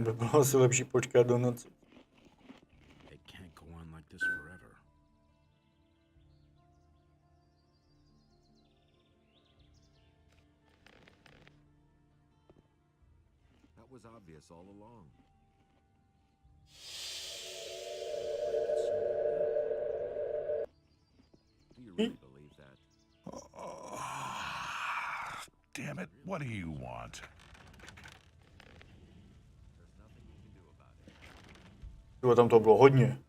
By bylo asi lepší počkat do noci. It can't go on like this forever. That was obvious all along. Do you really believe that? Damn it, what do you want? Jo, tam to bylo hodně.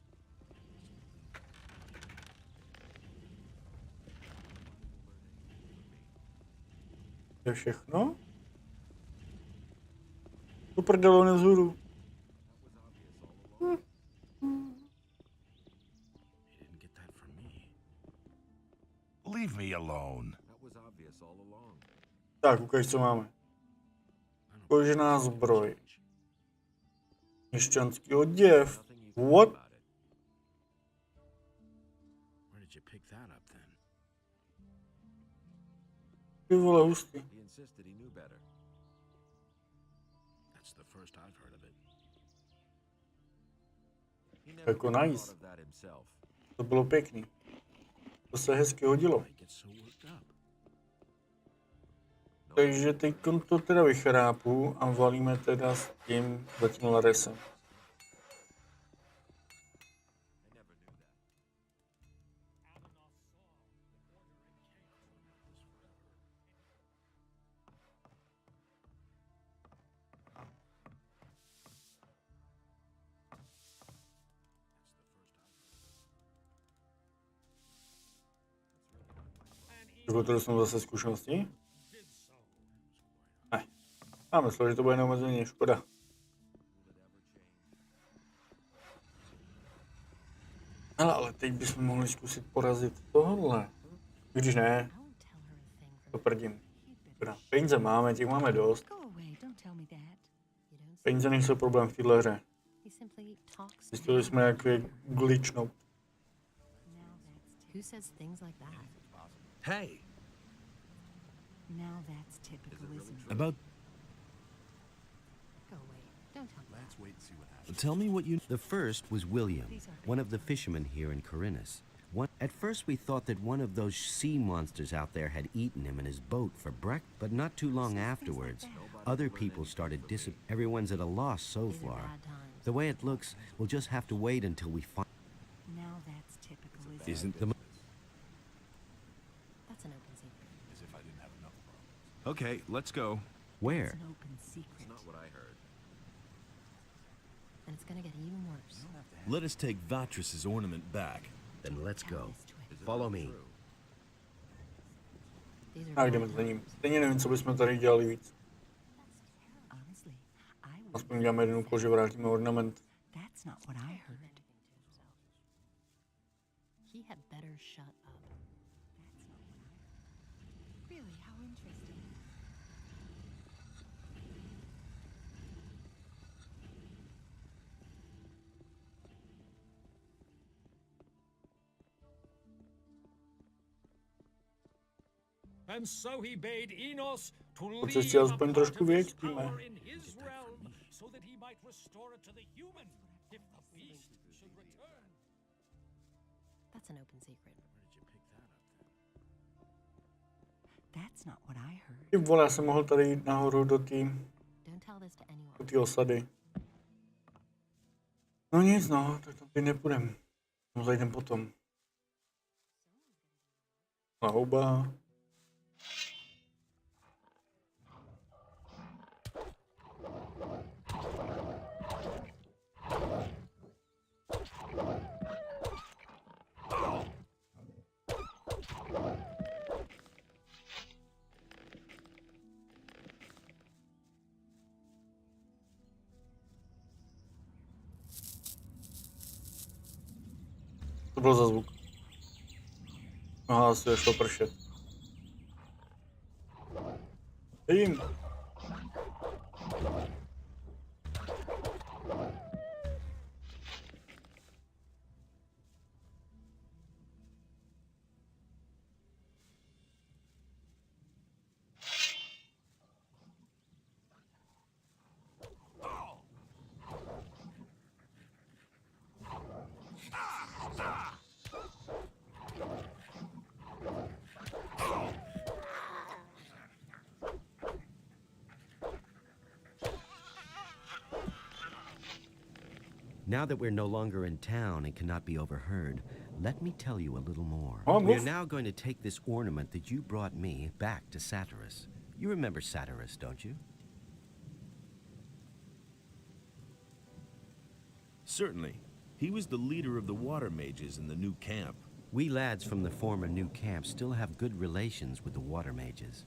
To je všechno? To prdelo nezhůru. Leave me alone. Tak, ukaž, co máme. Kožená zbroj. Měšťanský oděv. What? Ty vole, hustý. He insisted he knew better. That's the first I've heard of it. He never Jako thought nice. of that himself. To bylo pěkný. To se hezky hodilo. I get so worked up. Takže teď to teda vychrápu a valíme teda s tím Laresem. To jsou zase zkušenosti? Ne. Já myslel, že to bude neomezeně, škoda. Ale teď bychom mohli zkusit porazit tohle. Když ne, to prdím. Peníze máme, těch máme dost. Peníze nejsou problém v této hře. Zjistili jsme, jak je glitchnout. Hey! Now that's typical, isn't it? About... Go away. Don't tell me. Let's wait and see what happens. Tell me what you... The first was William, one of the fishermen here in Corinus. At first we thought that one of those sea monsters out there had eaten him in his boat for breakfast, but not too long afterwards, other people started Everyone's at a loss so far. The way it looks, we'll just have to wait until we find... Now that's typical, isn't it? Isn't the... That's an open secret. As if I didn't have enough problems. Okay, let's go. Where? It's an open secret. It's not what I heard. And it's gonna get even worse. Let us take Vatris's ornament back. Then let's go. Follow me. These A are jdeme za ním. Stejně nevím, co bychom tady dělali víc. honestly, I would. Aspoň děláme jeden úkol, že vrátíme ornament. That's not what I heard. He had better shut up. That's not what I heard. Really, how interesting. And so he bade Enos to Po lead cestě a aspoň part trošku of his vyextíme. power in his realm, so that he might restore it to the human, if the beast should return. That's an open secret. Where did you pick that up then? That's not what I heard. Ty vole, já jsem mohl tady jít nahoru do té Don't tell this to anyone. osady. No nic no, tak tam teď nepůjdem. No zajdem potom. A houba. To byl za zvuk. Aha, asi je šlo pršet. Jím. Now that we're no longer in town and cannot be overheard, let me tell you a little more. Oh, We're move. now going to take this ornament that you brought me back to Satyrus. You remember Satyrus, don't you? Certainly. He was the leader of the water mages in the new camp. We lads from the former new camp still have good relations with the water mages.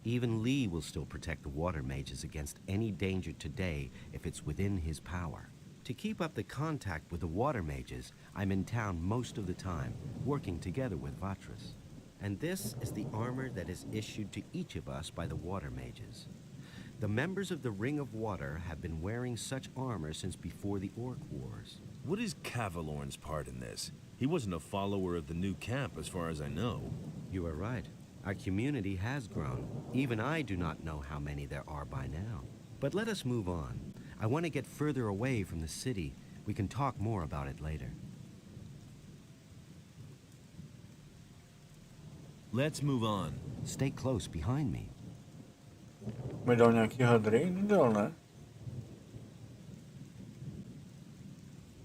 Even Lee will still protect the water mages against any danger today if it's within his power. To keep up the contact with the water mages, I'm in town most of the time, working together with Vatris. And this is the armor that is issued to each of us by the water mages. The members of the Ring of Water have been wearing such armor since before the Orc Wars. What is Cavalorn's part in this? He wasn't a follower of the new camp as far as I know. You are right. Our community has grown. Even I do not know how many there are by now. But let us move on. I want to get further away from the city. We can talk more about it later. Let's move on. Stay close behind me. Mi dal nějaký hadry? Nedal, ne?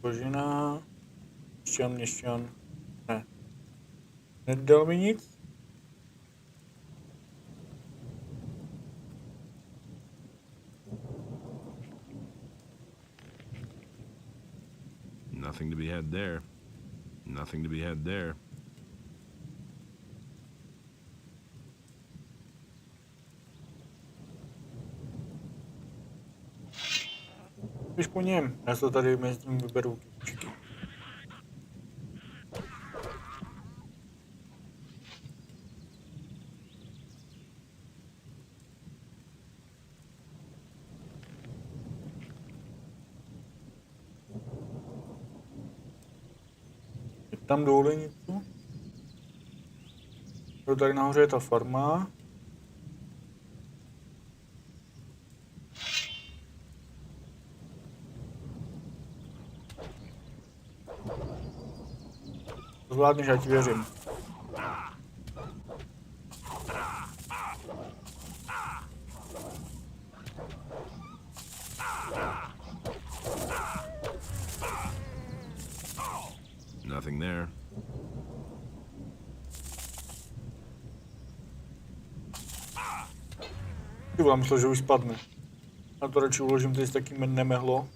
Kožina. Měšťan. Ne. Nedal mi nic? Nothing to be had there. Nothing to be had there. Když po něm, já se tady mezi tím vyberu. Je tam dole něco? Tady nahoře je ta farma. Zvládneš, já ti věřím. Nothing there. Ty vole, myslel, že už spadne. Na to radši uložím, tady taky nemehlo.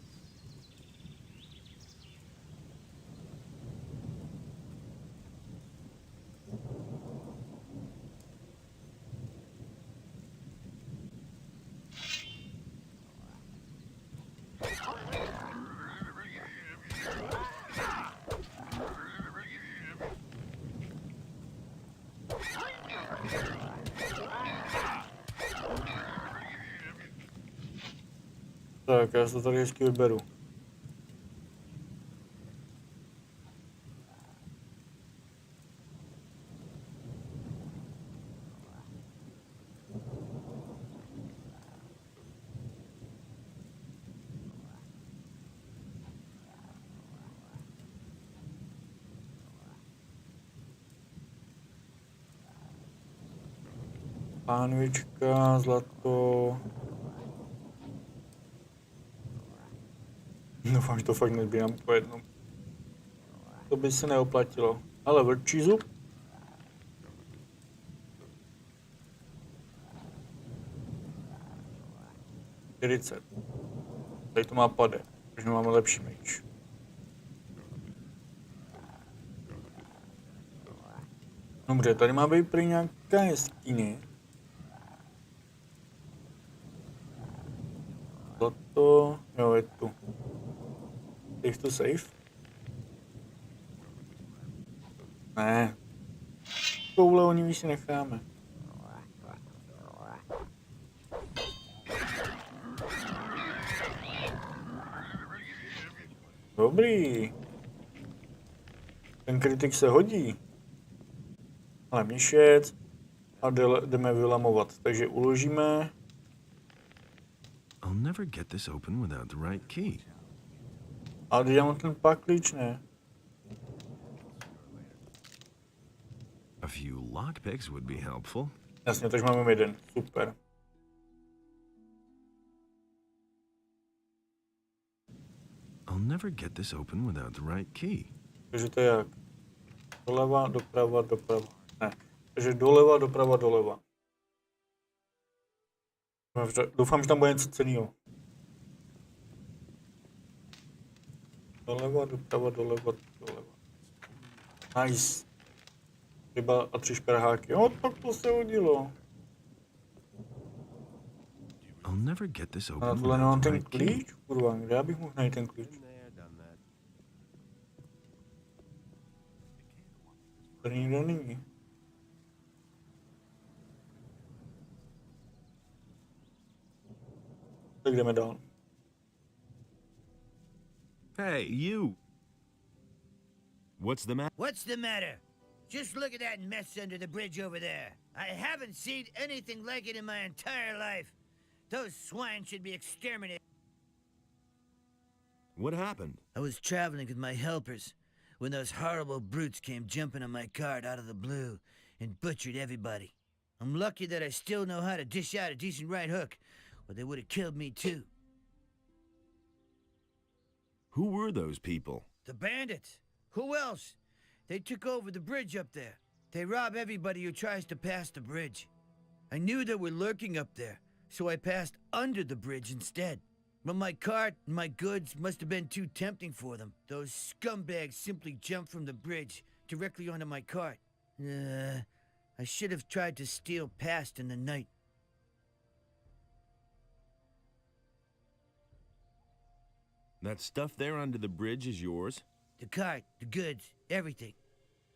Tak, já se to tady hezky vyberu. Pánvička, zlato. Doufám, že to fakt nezbírám po jednom. To by se neoplatilo. Ale vlčí zub? $40. Tady to má pade, takže máme lepší meč. Dobře, tady má být prý nějaká jeskyně. Zlato, jo, je tu. Safe to safe? Ne. Koule oni si necháme. Dobrý. Ten kritik se hodí. Ale měšec. A jdeme vylamovat. Takže uložíme. I'll never get this open without the right key. Ale když já mám ten pak klíč, ne? A few lockpicks would be helpful. Jasně, takže máme jeden. Super. I'll never get this open without the right key. Takže to je jak? Doleva, doprava, doprava. Ne. Takže doleva, doprava, doleva. Doufám, že tam bude něco cenného. Doleva, doprava, doleva, doleva. Nice. Ryba a 3 šperháky. Jo, tak to se hodilo. I'll never get this open A na tohle nemám without the ten right key. klíč? Kurva, kde já bych mohl najít ten klíč? Tady nikdo není. Tak jdeme dál. Hey, you! What's the matter? What's the matter? Just look at that mess under the bridge over there. I haven't seen anything like it in my entire life. Those swine should be exterminated. What happened? I was traveling with my helpers when those horrible brutes came jumping on my cart out of the blue and butchered everybody. I'm lucky that I still know how to dish out a decent right hook, or they would have killed me too. Who were those people? The bandits. Who else? They took over the bridge up there. They rob everybody who tries to pass the bridge. I knew they were lurking up there, so I passed under the bridge instead. But my cart and my goods must have been too tempting for them. Those scumbags simply jumped from the bridge directly onto my cart. I should have tried to steal past in the night. That stuff there under the bridge is yours? The cart, the goods, everything.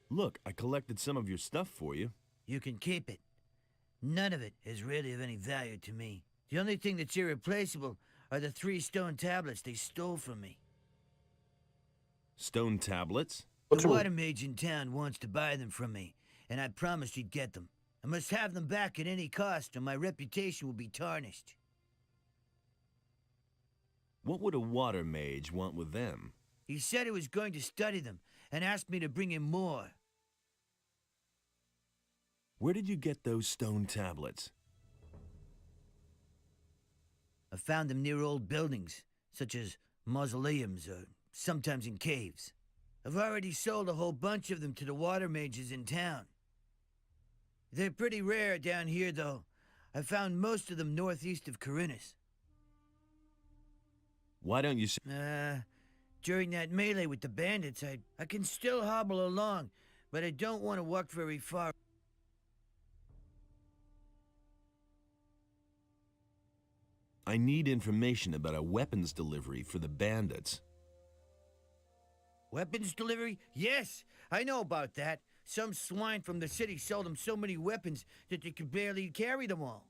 Look, I collected some of your stuff for you. You can keep it. None of it is really of any value to me. The only thing that's irreplaceable are the 3 stone tablets they stole from me. Stone tablets? The water mage in town wants to buy them from me, and I promised he'd get them. I must have them back at any cost, or my reputation will be tarnished. What would a water mage want with them? He said he was going to study them, and asked me to bring him more. Where did you get those stone tablets? I found them near old buildings, such as mausoleums, or sometimes in caves. I've already sold a whole bunch of them to the water mages in town. They're pretty rare down here, though. I found most of them northeast of Khorinis. Why don't you... During that melee with the bandits, I can still hobble along, but I don't want to walk very far. I need information about a weapons delivery for the bandits. Weapons delivery? Yes, I know about that. Some swine from the city sold them so many weapons that they could barely carry them all.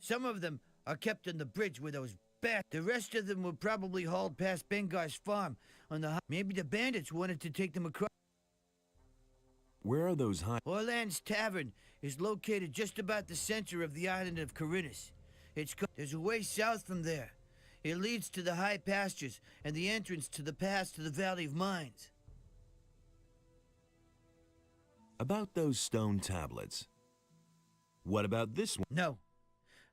Some of them are kept on the bridge with those bats. The rest of them were probably hauled past Bengar's farm on the... Maybe the bandits wanted to take them across. Where are those high... Orland's Tavern is located just about the center of the island of Khorinis. There's a way south from there. It leads to the high pastures and the entrance to the pass to the Valley of Mines. About those stone tablets. What about this one? No.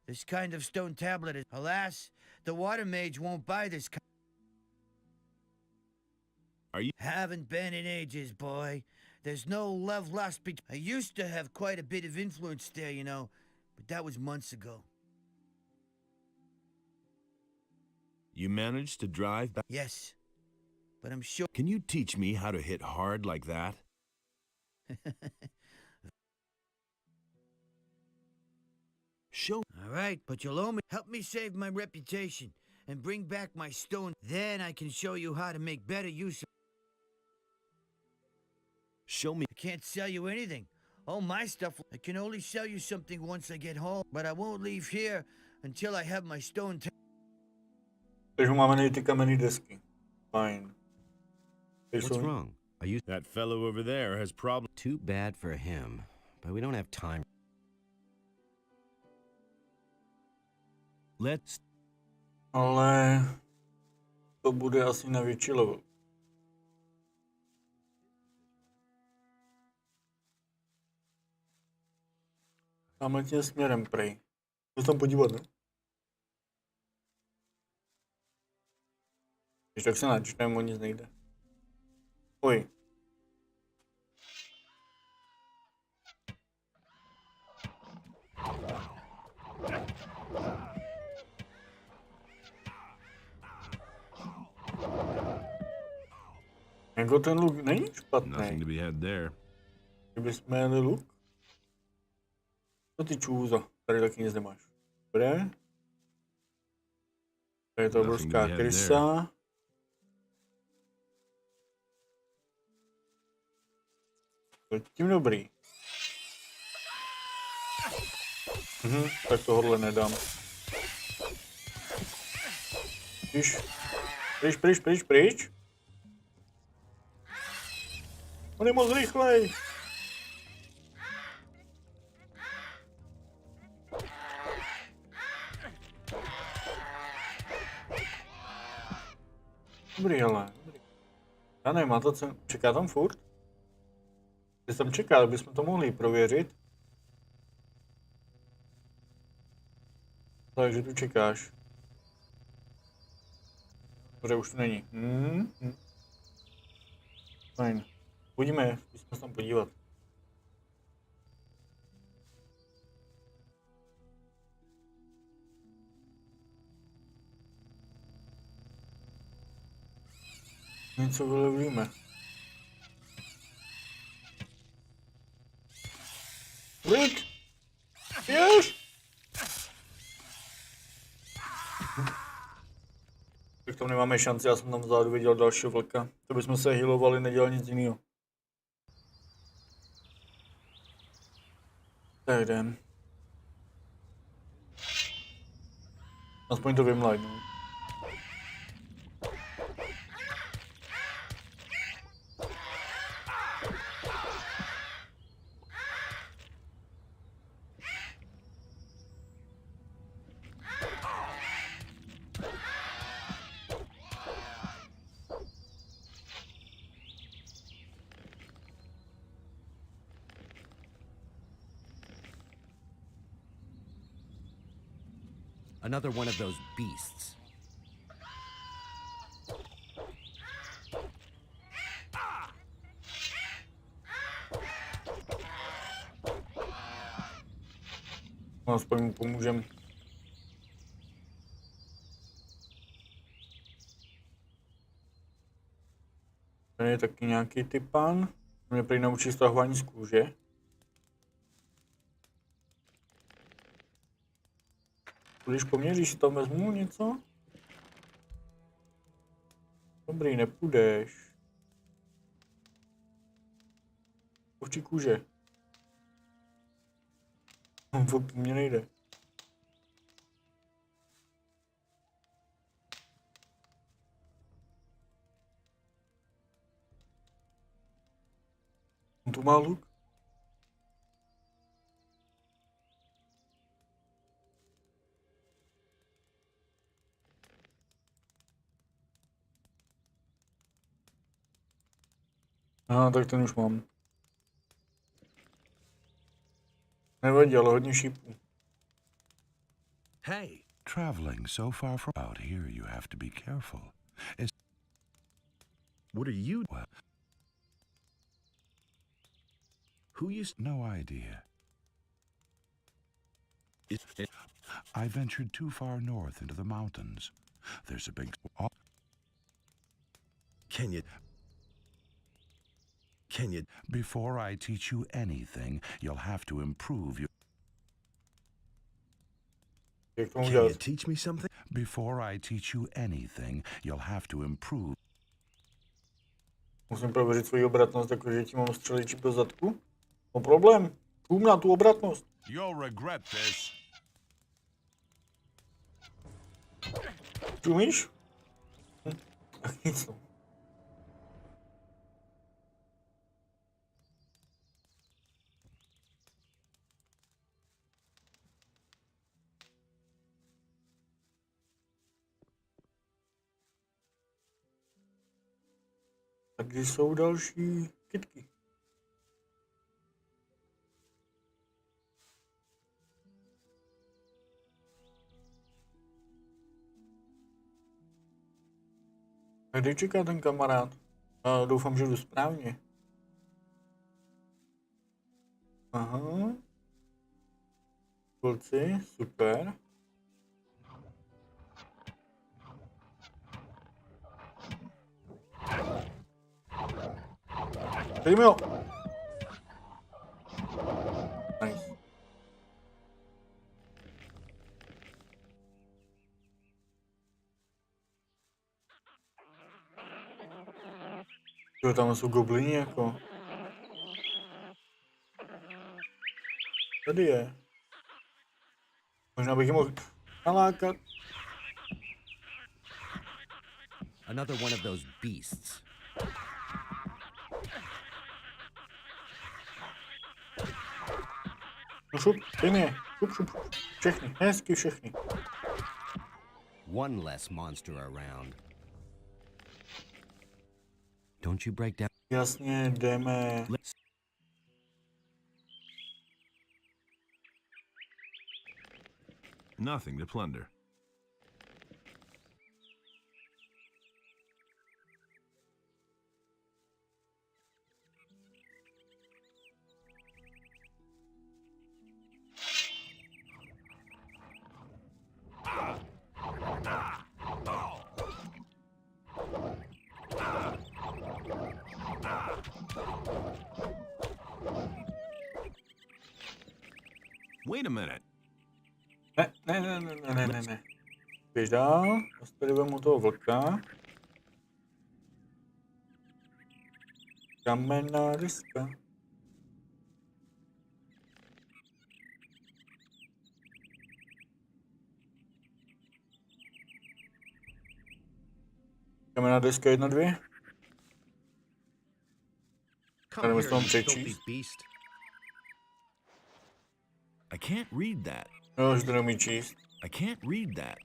This kind of stone tablet is... Alas, the water mage won't buy this kind. Are you... Haven't been in ages, boy. There's no love lost between... I used to have quite a bit of influence there, you know, but that was months ago. You managed to drive back? Yes, but I'm sure... Can you teach me how to hit hard like that? Show... All right, but you'll owe me... Help me save my reputation and bring back my stone. Then I can show you how to make better use of... Show me... I can't sell you anything. All my stuff... I can only sell you something once I get home, but I won't leave here until I have my stone... Takže máme ty kamenné desky. Fine. What's wrong? Are you... That fellow over there has problems. Too bad for him, but we don't have time. Let's... Ale... To bude asi na větší level. Máme tím směrem prej. Jdu tam podívat, ne? Když tak se načteme, o nic nejde. Oj. Jako ten luk není špatný. Nothing to be had there. Kdybychom jeli luk. Co ty čůza? Tady taky nic nemáš. Dobré. Tady je to obrovská krysa. To je tím dobrý. Tak tohle nedám. Pryč. On je moc rychlej. Dobrý, ale. Dobrý. Já nevím, má to cenu. Čeká tam furt? Když tam čeká, bychom to mohli prověřit. Takže tu čekáš. Dobře, už to není. Fajn. Pojďme, zkusíme se tam podívat. Něco vylevíme. Pryč! Jež! Tak tam nemáme šanci, já jsem tam vzadu viděl dalšího vlka. To bychom se healovali, nedělali nic jiného. Tak jdem. Aspoň to vymlaj, no. Another one of those beasts. Aspoň mu pomůžem. Tady je taky nějaký typán. Mě prý naučí stahování z kůže. Půjdeš po mně, když si tam vezmu něco? Dobrý, nepůjdeš. Ovčí kůže. Po mně nejde. On tu má luk? Tak ten už mám. Nevadí, ale hodně šípů. Hey, traveling so far from out here, you have to be careful. What are you? Well, who you? No idea. I ventured too far north into the mountains. There's a big. Can you? Before I teach you anything, you'll have to improve your. Can you teach me something? Before I teach you anything, you'll have to improve. Musím prověřit svoji obratnost, jakože ti mám střelit čip do zadku. No problém. Půjdu na tu obratnost. You'll regret this. Umíš? Tak nic. A kde jsou další kytky? A kde čeká ten kamarád? Doufám, že jdu správně. Aha. Kluci, super. Dejme ho! Nice. Jo, tam jsou goblini jako. Tady je. Možná bych je mohl nalákat. Another one of those beasts. No šup, dej mě, šup. Všechny, hezky všechny. One less monster around. Don't you break down. Jasně, jdeme. Nothing to plunder. Wait a minute. Ne. Běž dál. Zase tady vemu toho vlka. Kamenná deska. Kamenná deska 1, 2. Jdeme s tom přečíst. I can't read that. Jo, že to neumí číst. I can't read that.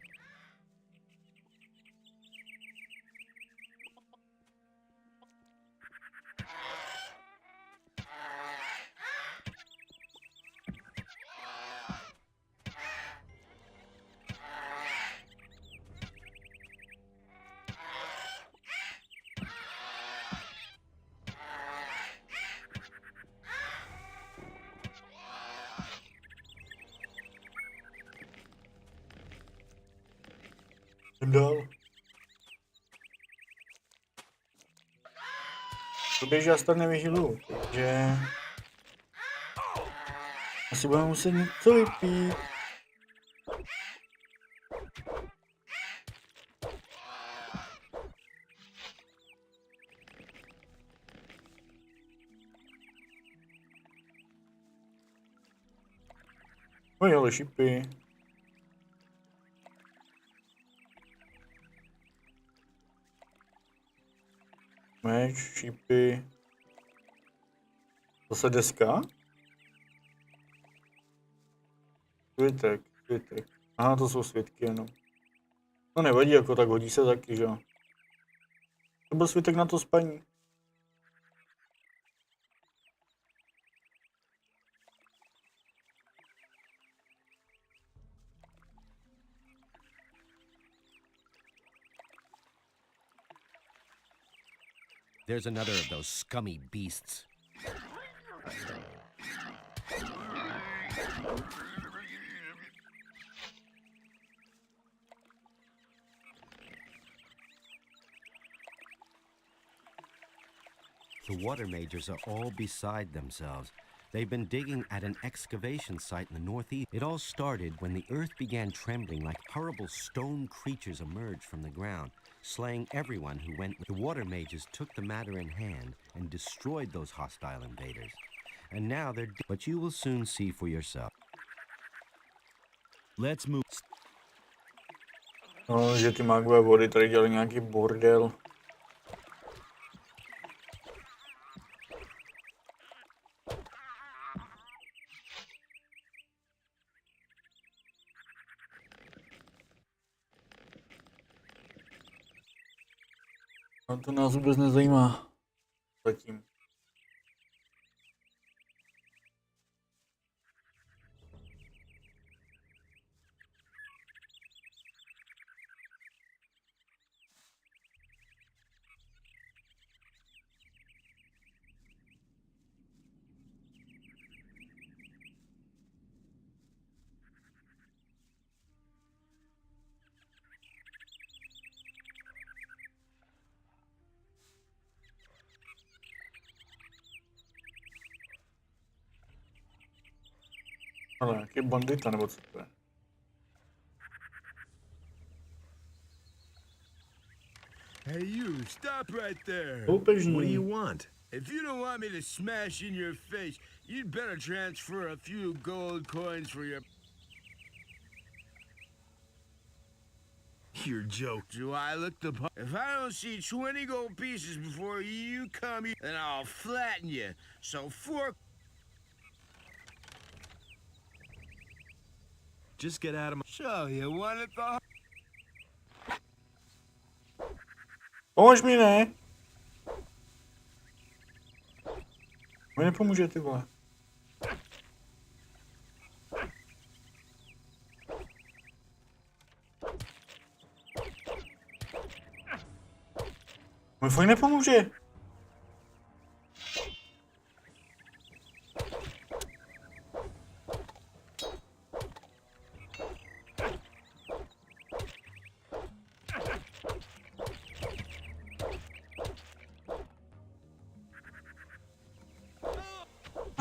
Jdem dál. To běží, já se tak nevyhylu, takže... Asi budeme muset něco vypít. Oj, ale šipy. Meč, šípy. Zase deska? Světek. Aha, to jsou světky jenom. No nevadí, jako tak hodí se taky, že jo. To byl světek na to spaní. There's another of those scummy beasts. The water mages are all beside themselves. They've been digging at an excavation site in the northeast. It all started when the earth began trembling like horrible stone creatures emerged from the ground, slaying everyone who went. The water mages took the matter in hand and destroyed those hostile invaders. And now they're but you will soon see for yourself. Let's move. No, že ty magové vody tady dělali nějaký bordel. A to nás vůbec nezajímá. Zatím. Ale jaký bandita, nebo co to je? Hey you, stop right there. Loupežní. What do you want? If you don't want me to smash in your face, you'd better transfer a few gold coins for your... You're joking. Do I look the part? If I don't see 20 gold pieces before you come here, then I'll flatten you. So Just get out of my... So, you want it the... Pomož mi, ne? Mi nepomůže, ty vole. Mi fakt nepomůže.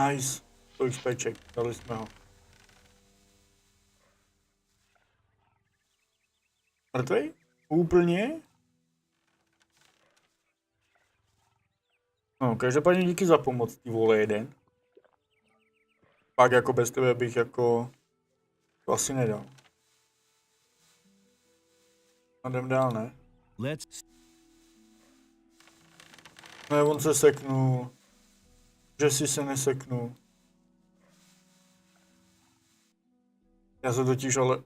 Nice. Kolik speček, dali jsme ho. Mrtvej? Úplně? No, každopádně díky za pomoc, ty vole, jeden. Pak jako bez tebe bych jako... To asi nedal. A jdem dál, ne? Ne, on se seknul. Že si se neseknul. Já se totiž ale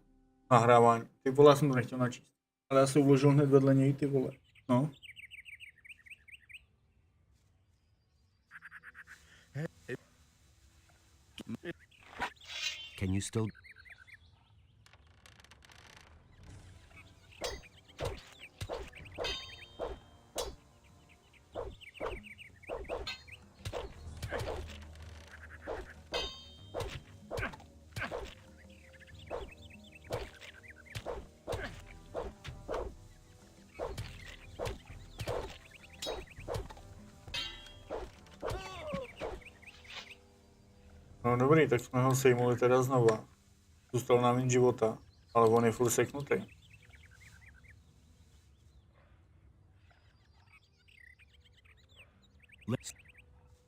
nahrávání. Ty vole, já jsem to nechtěl načíst. Ale já se uložil hned vedle něj, ty vole. No. Can you still... No dobrý, tak jsme ho sejmuli teda znova. Zůstal nám víc života, ale on je furt seknutý.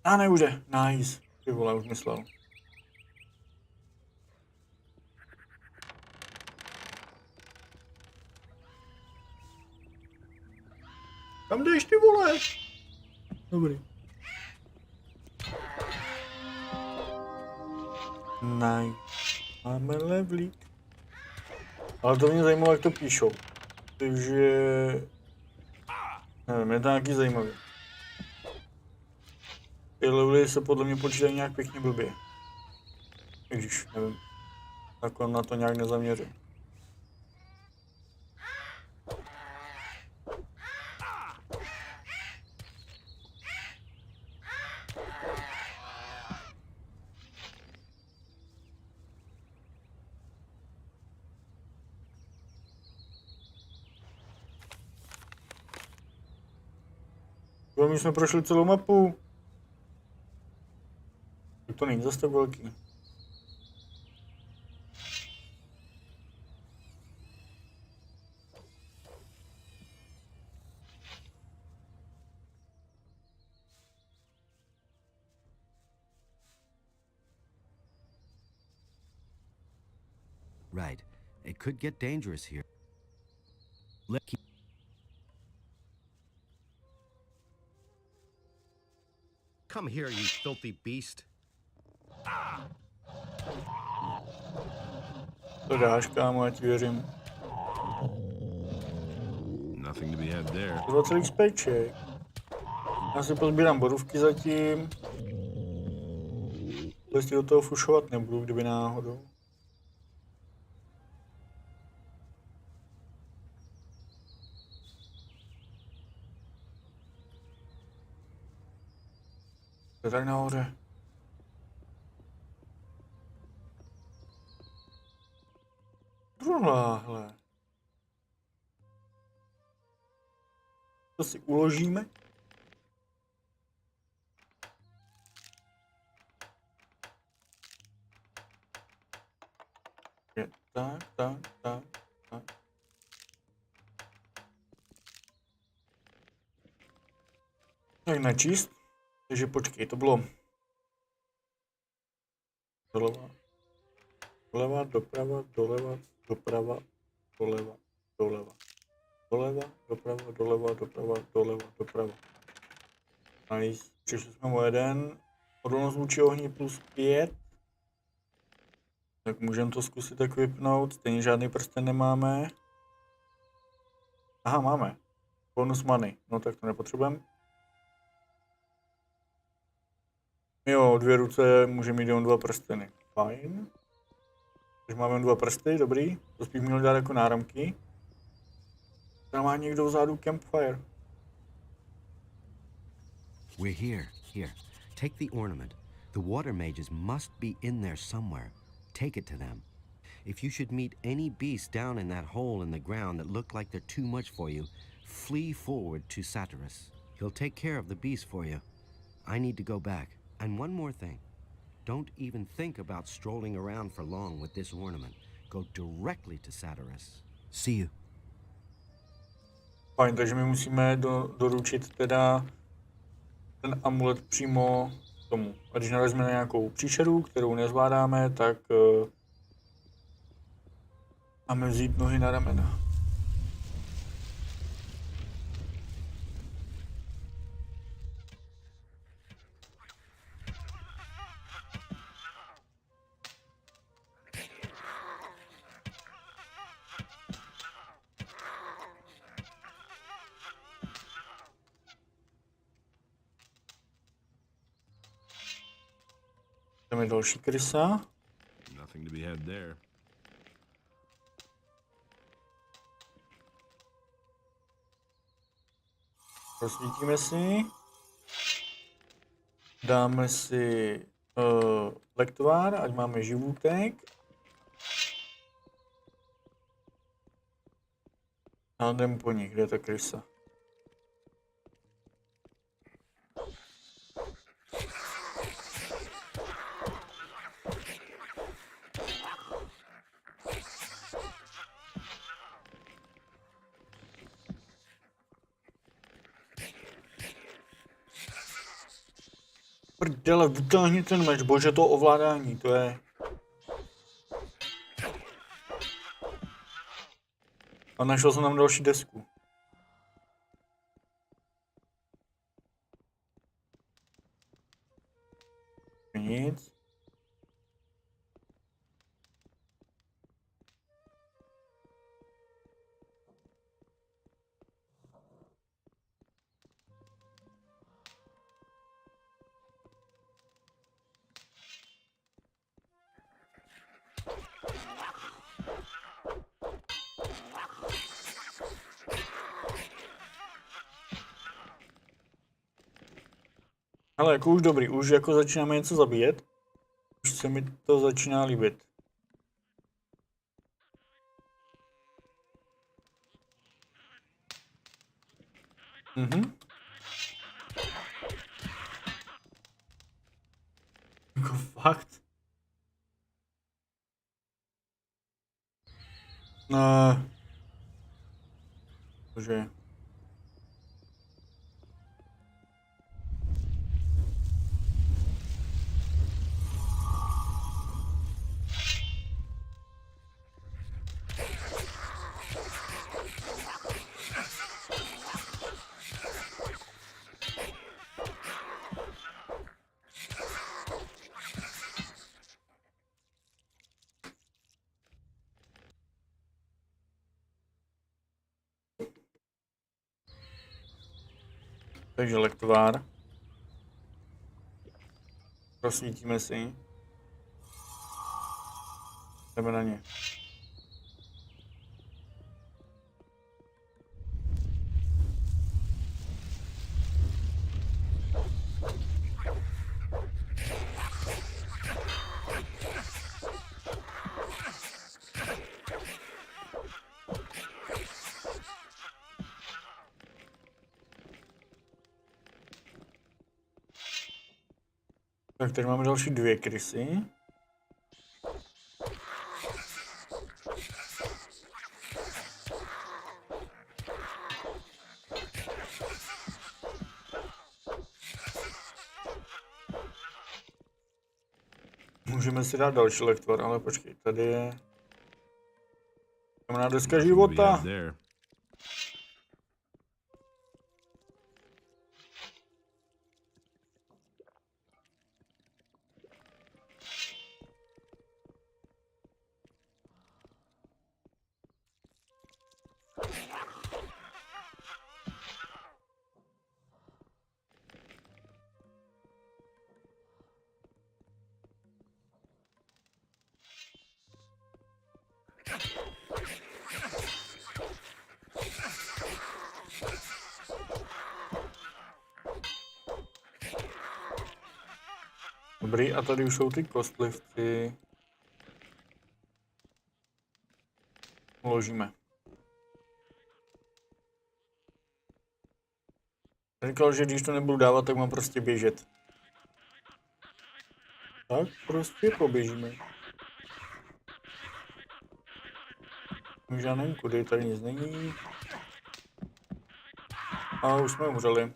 A neude, nice. Ty vole, už myslel. Kam jdeš, ty vole? Dobrý. Nice. Máme levlík. Ale to mě zajímalo, jak to píšou. Takže... Nevím, je to nějaký zajímavý. Ty levely se podle mě počítají nějak pěkně blbě. Když, nevím. Tak on na to nějak nezaměřil. My jsme prošli celou mapu. To není zase tak velký. Right. It could get dangerous here. Come here, you filthy beast. To dáš, kámo, ať věřím. Nothing to be had there. 20 speček. Já si pozbírám bodůvky zatím. Jestli do toho fušovat nebudu, kdyby náhodou. To je tak nahoře. Druhláhle. To si uložíme. Je tak. Tak načíst. Takže počkej, to bylo doleva, doprava, doleva, doprava, doleva, doleva, doprava, doleva, doprava. Nice. Přišli jsme o jeden. Odolnost vůči ohni plus 5. Tak můžeme to zkusit tak vypnout. Stejně žádný prsten nemáme. Aha, máme. Bonus money. No tak to nepotřebujeme. Jo, 2 ruce, může mít jenom 2 prsteny. Fajn. Takže máme 2 prsty, dobrý. To spíš měl dát jako náramky. Tam má někdo vzadu campfire. We're here. Here. Take the ornament. The water mages must be in there somewhere. Take it to them. If you should meet any beasts down in that hole in the ground that look like they're too much for you, flee forward to Satyrus. He'll take care of the beast for you. I need to go back. And one more thing. Don't even think about strolling around for long with this ornament. Go directly to Satyrus. See you. Fajn, takže my musíme doručit teda ten amulet přímo tomu. A když narazíme na nějakou příšeru, kterou nezvládáme, tak máme vzít nohy na ramena. Tam je další krysa. Nothing to be had there. Rozsvítíme si. Dáme si lektvár, ať máme živůtek. A jdem po nich, kde je ta krysa. Prdele, vytáhni ten meč, bože, to ovládání, to je... A našel jsem tam další desku. Nic. Ale jako už dobrý, už jako začínáme něco zabíjet. Už se mi to začíná líbit. Jako fakt? Bože. Takže lektvár. Rozsvítíme si. Jdeme na ně. Tak tady máme další 2 krysy. Můžeme si dát další lektvar, ale počkej, tady je... Tam deska života. Dobrý, a tady už jsou ty kostlivci. Uložíme. Říkal, že když to nebudu dávat, tak mám prostě běžet. Tak prostě poběžíme. Už já nevím kudy, tady nic není. A už jsme umřeli.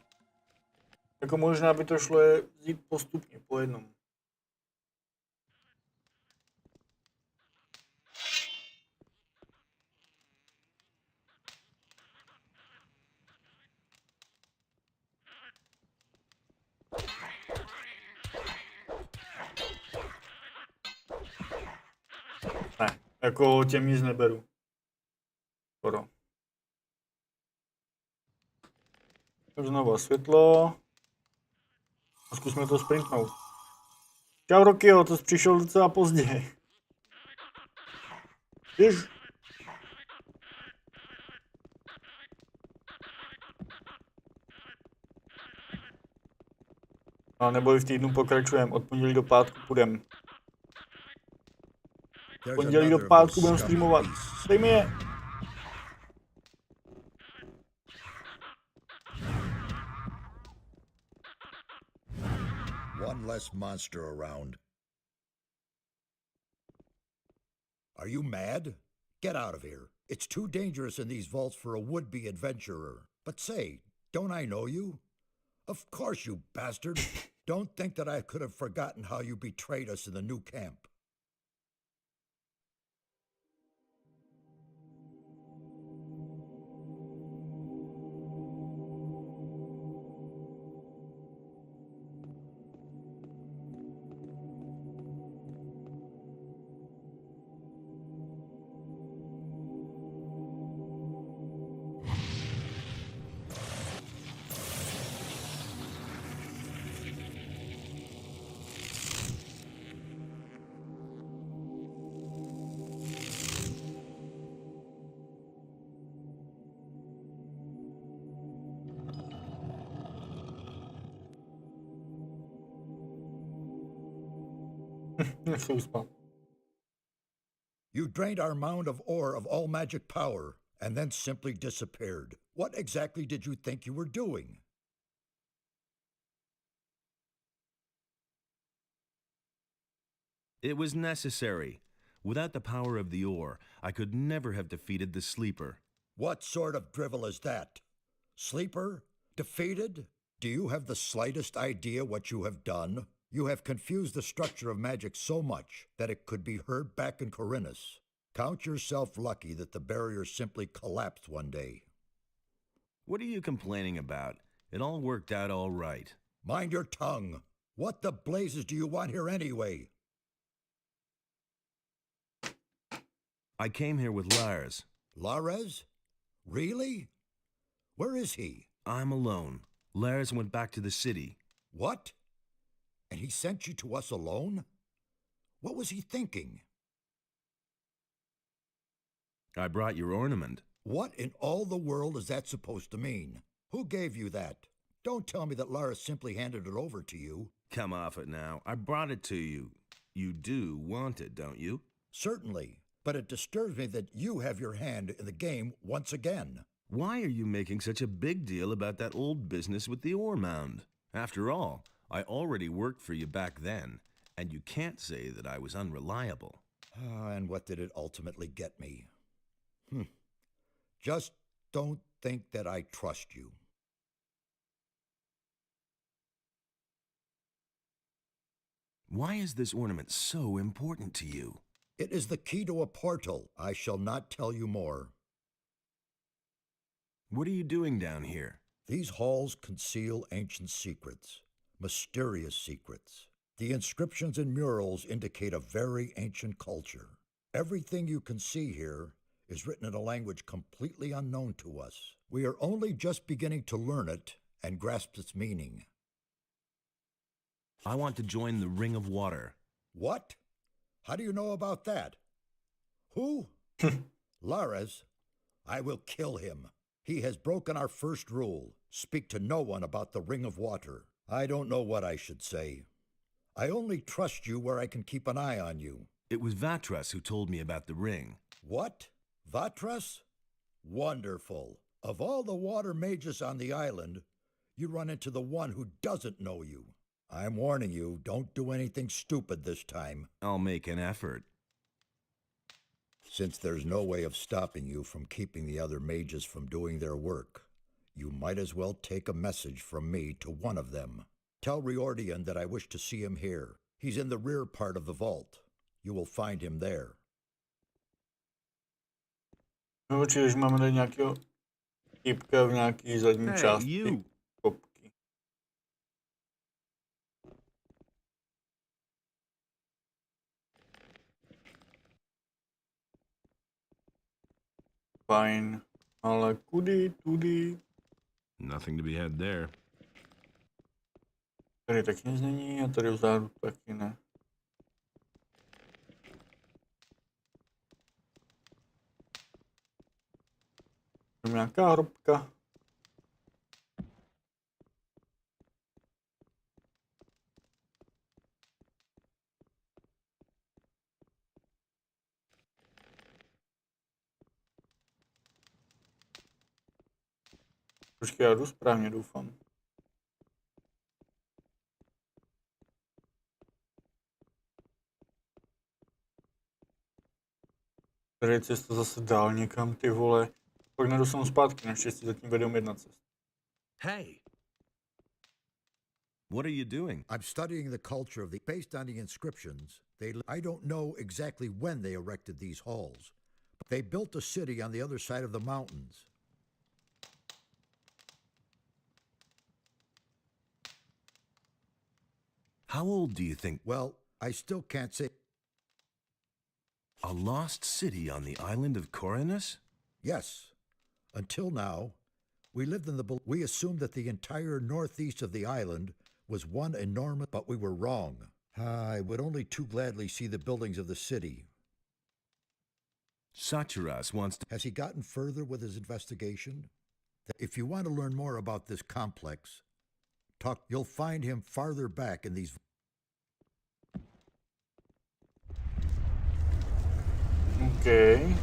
Jako možná by to šlo je vzít postupně po jednom. Ne, jako těm nic neberu. Skoro. Znovu světlo. A zkusme to sprintnout. Čau Rokio, to jsi přišel docela pozdě. Běž. No, neboj, v týdnu pokračujeme. Od pondělí do pátku půjdem. Od pondělí do pátku budeme streamovat. Dej mi je. One less monster around. Are you mad? Get out of here. It's too dangerous in these vaults for a would-be adventurer. But say, don't I know you? Of course, you bastard. Don't think that I could have forgotten how you betrayed us in the new camp. You drained our mound of ore of all magic power, and then simply disappeared. What exactly did you think you were doing? It was necessary. Without the power of the ore, I could never have defeated the sleeper. What sort of drivel is that? Sleeper? Defeated? Do you have the slightest idea what you have done? You have confused the structure of magic so much that it could be heard back in Corinus. Count yourself lucky that the barrier simply collapsed one day. What are you complaining about? It all worked out all right. Mind your tongue. What the blazes do you want here anyway? I came here with Lars. Lares? Really? Where is he? I'm alone. Lars went back to the city. What? And he sent you to us alone? What was he thinking? I brought your ornament. What in all the world is that supposed to mean? Who gave you that? Don't tell me that Lara simply handed it over to you. Come off it now. I brought it to you. You do want it, don't you? Certainly, but it disturbs me that you have your hand in the game once again. Why are you making such a big deal about that old business with the ore mound? After all, I already worked for you back then, and you can't say that I was unreliable. And what did it ultimately get me? Just don't think that I trust you. Why is this ornament so important to you? It is the key to a portal. I shall not tell you more. What are you doing down here? These halls conceal ancient secrets, mysterious secrets. The inscriptions and murals indicate a very ancient culture. Everything you can see here is written in a language completely unknown to us. We are only just beginning to learn it and grasp its meaning. I want to join the Ring of Water. What? How do you know about that? Who? Lares, I will kill him. He has broken our first rule. Speak to no one about the Ring of Water. I don't know what I should say. I only trust you where I can keep an eye on you. It was Vatras who told me about the ring. What? Vatras? Wonderful. Of all the water mages on the island, you run into the one who doesn't know you. I'm warning you, don't do anything stupid this time. I'll make an effort. Since there's no way of stopping you from keeping the other mages from doing their work, you might as well take a message from me to one of them. Tell Riordian that I wish to see him here. He's in the rear part of the vault. You will find him there. No, čiže máme tady nějakého typka v nějaký zadní části kopky. Fajn, ale kudy, tudy. Nothing to be had there. Tady taky nic není a tady vzadu taky ne. Tam nějaká hrobka. Počkej, já jdu správně, doufám. Tady je cesta zase dál někam, ty vole. Pak nedostanu zpátky, naštěstí zatím vedou jedna cesta. Hey! What are you doing? I'm studying the culture of the... Based on the inscriptions, I don't know exactly when they erected these halls. But they built a city on the other side of the mountains. How old do you think? Well, I still can't say... A lost city on the island of Corinus? Yes. Until now, we lived in the... We assumed that the entire northeast of the island was one enormous... But we were wrong. I would only too gladly see the buildings of the city. Satyras wants to... Has he gotten further with his investigation? If you want to learn more about this complex, you'll find him farther back in these... Okay.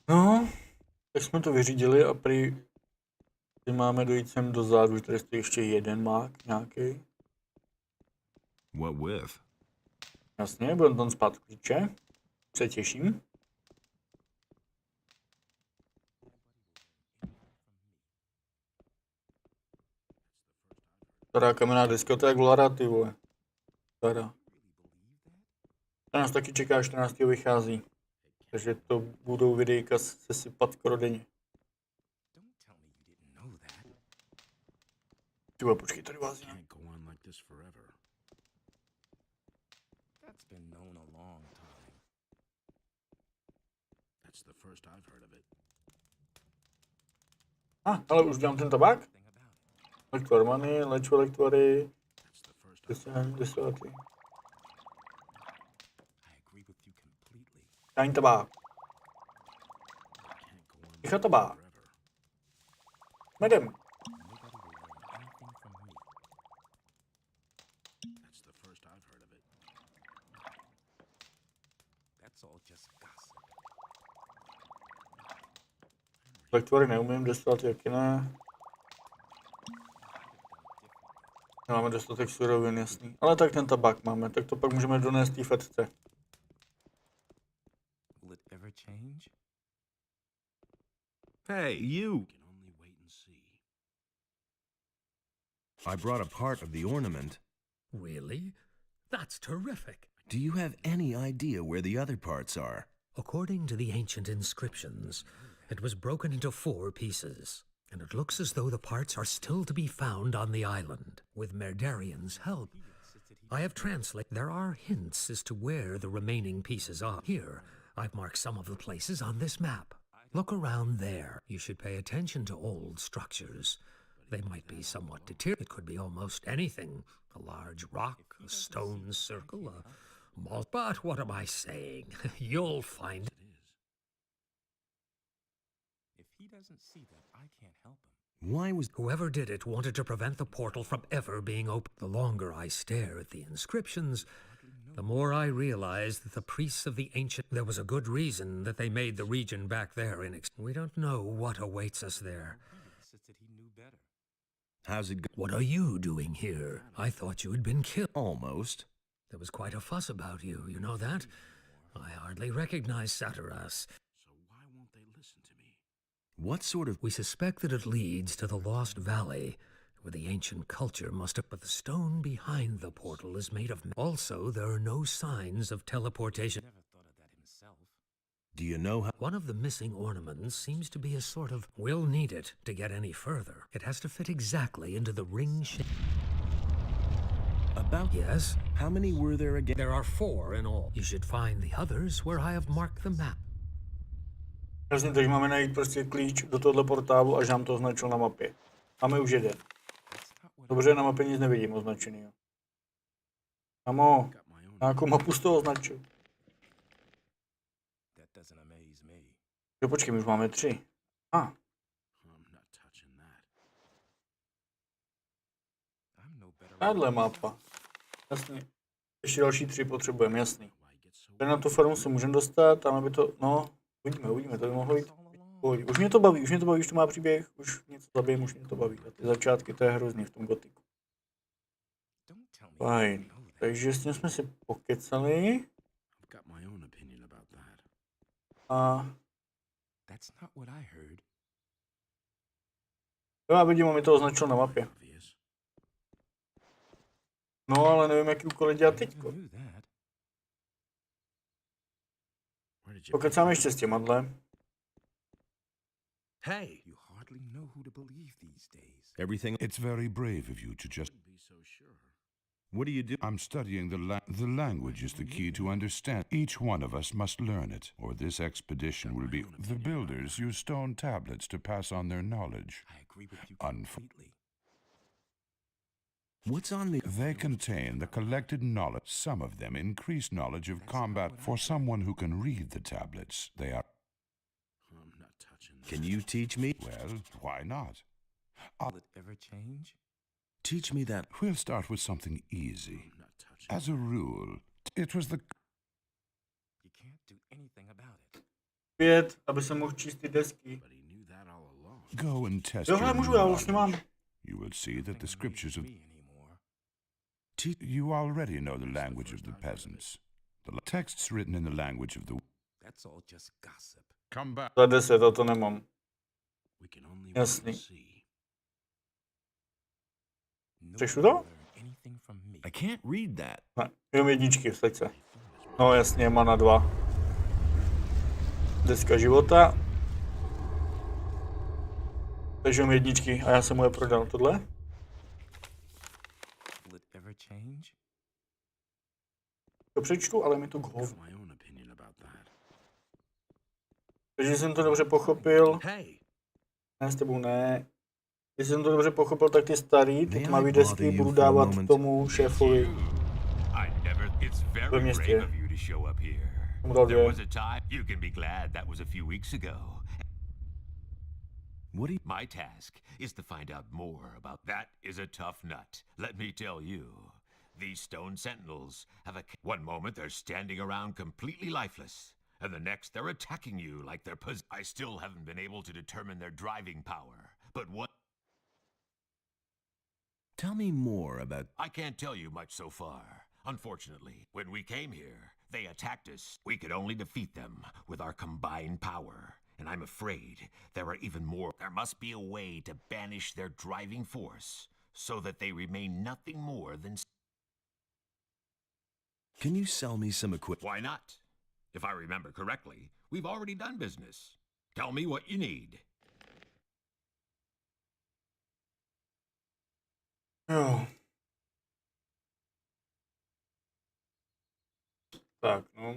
No, tak jsme to vyřídili a prý máme dojít sem dozadu, tady stojí ještě jeden mák nějaký. What with? Jasně, budeme tam spát klíče. Se těším. Stará kamenná deska, to je jak Vlara, ty vole. Stará. A nás taky čeká, 14. vychází. Takže to budou videjka se sypat skoro denně. Tyhle, počkej, tady vás je. Ale už dělám ten tabák? Lektormany, léčivé lektory, desolaty. Ani tabák. Ticha tabák. Medem. Lektory neumím, desolaty taky ne. Máme dostatek surovin, jasný. Ale tak ten tabák máme, tak to pak můžeme donést té fetce. Hey, you! I brought a part of the ornament. Really? That's terrific. Do you have any idea where the other parts are? According to the ancient inscriptions, it was broken into 4 pieces, and it looks as though the parts are still to be found on the island. With Merdarian's help, I have translated. There are hints as to where the remaining pieces are. Here, I've marked some of the places on this map. Look around there. You should pay attention to old structures. They might be somewhat deteriorated. It could be almost anything. A large rock, a stone circle, a moss. But what am I saying? You'll find it. If he doesn't see that, I can't help him. Why was whoever did it wanted to prevent the portal from ever being opened? The longer I stare at the inscriptions, the more I realize that the priests of the ancient... There was a good reason that they made the region back there we don't know what awaits us there. How's it go? What are you doing here? I thought you had been killed. Almost. There was quite a fuss about you, you know that? I hardly recognize Satiras. So why won't they listen to me? What sort of... We suspect that it leads to the Lost Valley, where the ancient culture must have... But the stone behind the portal is made of... Also, there are no signs of teleportation. Never thought of that himself. Do you know how... One of the missing ornaments seems to be a sort of... We'll need it to get any further. It has to fit exactly into the ring shape. About... Yes? How many were there again? There are 4 in all. You should find the others where I have marked the map. Jasně, takže máme najít prostě klíč do tohle portálu, až nám to označil na mapě. Máme už jeden. Dobře, na mapě nic nevidím označený. Amo, nějakou mapu z toho označil. Jo, počkej, my už máme 3. Tahle mapa. Jasně. Ještě další 3 potřebujeme, jasný. Tady na tu farmu se můžeme dostat, tam by to, no, uvidíme, to by mohlo jít. Už mě to baví, už to má příběh, už něco zabijím, už mě to baví. A ty začátky, to je hrozný v tom Gothicu. Fajn, takže s tím jsme si pokecali. A... Jo, já vidím, on mi to označil na mapě. No, ale nevím, jaký úkoly dělat teďko. Pokecáme ještě s těmadle. Hey! You hardly know who to believe these days. Everything... It's very brave of you to just... What do you do? I'm studying the language is the key to understand. Each one of us must learn it, or this expedition will be... The builders use stone tablets to pass on their knowledge. I agree with you completely. What's on the... They contain the collected knowledge. Some of them increase knowledge of combat. For someone who can read the tablets, they are... Can you teach me? Well, why not? Will it ever change? Teach me that. We'll start with something easy. As a rule, it was the... You can't do anything about it. 5, aby se mohl číst ty desky. Go and test Jo, your hele, můžu, já vlastně mám. You will see that the scriptures of... You already know the language of the peasants. The texts written in the language of the... That's all just gossip. Come back. Za 10, a to nemám. Jasný. Přešlu to? I can't read that. Ne, jenom jedničky, vstaň se. No jasně, má na 2. Deska života. Takže jenom jedničky a já jsem mu je prodal. Tohle? Will it ever change? To přečtu, ale mi to k hovnu. Takže jsem to dobře pochopil. Ne, s tebou ne. Když jsem to dobře pochopil, tak ty starý, ty tmavý desky budu dávat tomu šéfovi ve městě. Mu dal 2. My task is to find out more about that. Is a tough nut, let me tell you. These stone sentinels have a... One moment they're standing around completely lifeless, and the next they're attacking you like they're I still haven't been able to determine their driving power, but what... Tell me more about... I can't tell you much so far. Unfortunately, when we came here, they attacked us. We could only defeat them with our combined power. And I'm afraid there are even more. There must be a way to banish their driving force so that they remain nothing more than... Can you sell me some equipment? Why not? If I remember correctly, we've already done business. Tell me what you need. Jo. Tak, no.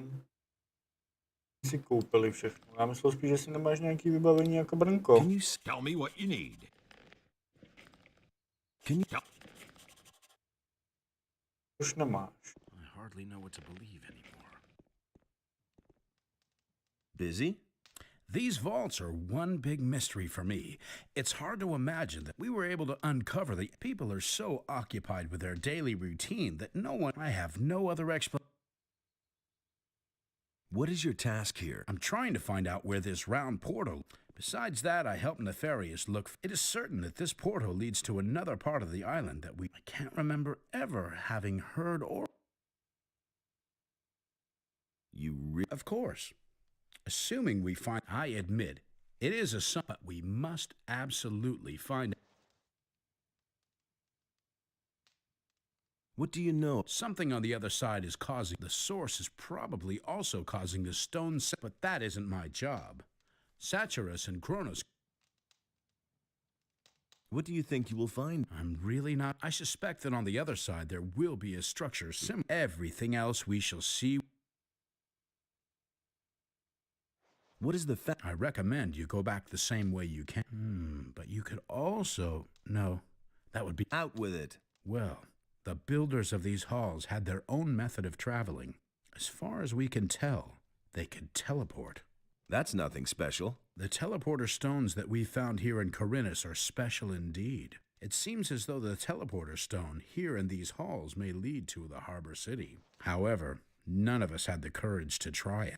Si koupili všechno. Já myslel spíš, že si nemáš nějaký vybavení jako Brnko. Tell me what you need. Can you... Už nemáš. I hardly know what to believe anymore. Busy? These vaults are one big mystery for me. It's hard to imagine that we were able to uncover the... People are so occupied with their daily routine that no one... I have no other explanation. What is your task here? I'm trying to find out where this round portal... Besides that, I helped Nefarious look... It is certain that this portal leads to another part of the island that we... I can't remember ever having heard or... Of course. Assuming we find... I admit, it is a sum, but we must absolutely find... What do you know? Something on the other side is causing... The source is probably also causing the stone... But that isn't my job. Satyrus and Kronos... What do you think you will find? I'm really not... I suspect that on the other side there will be a structure similar... Everything else we shall see... What is the fact? I recommend you go back the same way you can. But you could also... No, that would be... Out with it. Well, the builders of these halls had their own method of traveling. As far as we can tell, they could teleport. That's nothing special. The teleporter stones that we found here in Corinus are special indeed. It seems as though the teleporter stone here in these halls may lead to the harbor city. However, none of us had the courage to try it.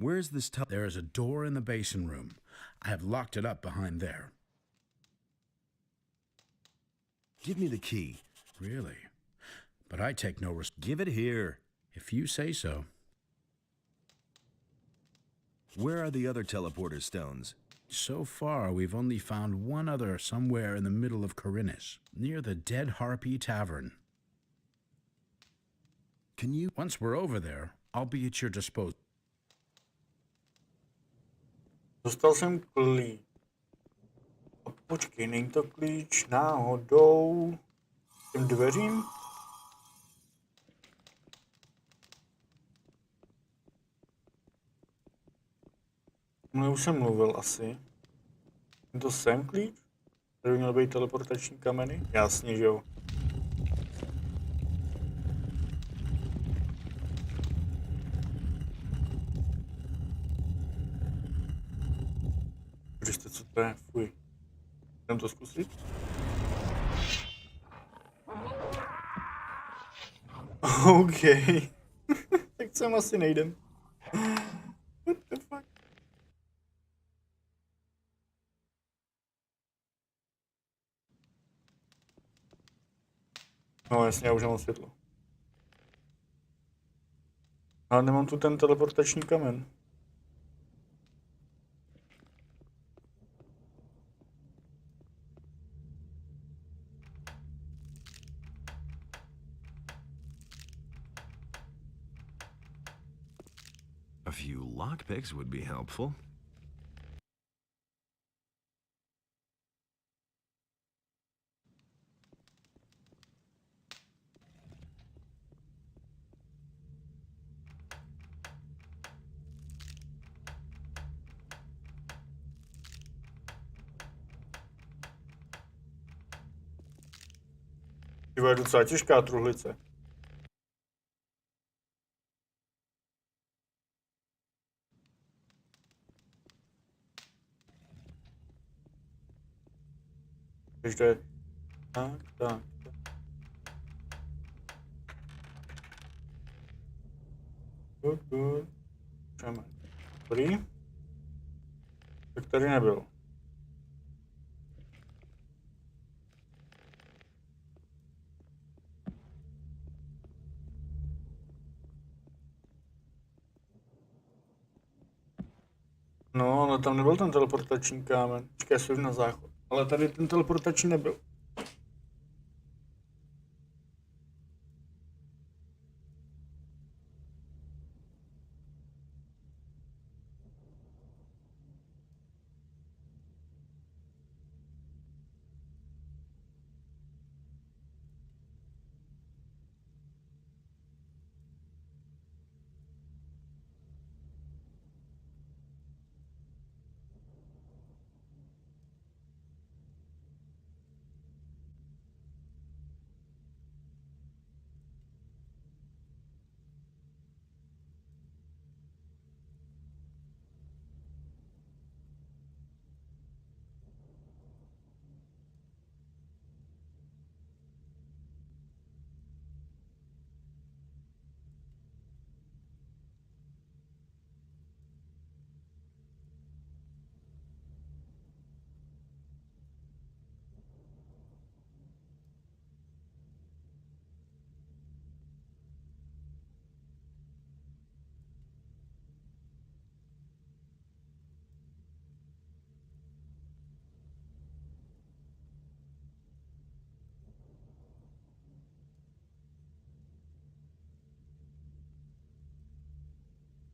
Where's this There is a door in the basin room. I have locked it up behind there. Give me the key. Really? But I take no risk. Give it here. If you say so. Where are the other teleporter stones? So far, we've only found one other somewhere in the middle of Corinus, near the Dead Harpy Tavern. Can you... Once we're over there, I'll be at your disposal. Dostal jsem klíč. A počkej, není to klíč náhodou k těm dveřím? Mně už jsem mluvil asi. Je to sem klíč? Tady by měl být teleportační kameny? Jasně, že jo. Kriste, co to je? Fuj. Jdem to zkusit? OK. Tak sem asi nejdem. What the fuck? No jasně, já už mám světlo. Ale nemám tu ten teleportační kamen. A few lockpicks would be helpful. Je docela těžká truhlice. Takže to je... Tak. Good. Dobrý. Tak tady nebyl. No, ale tam nebyl ten teleportační kámen. Počkej, jsem na záchod. Ale tady ten teleportační nebyl.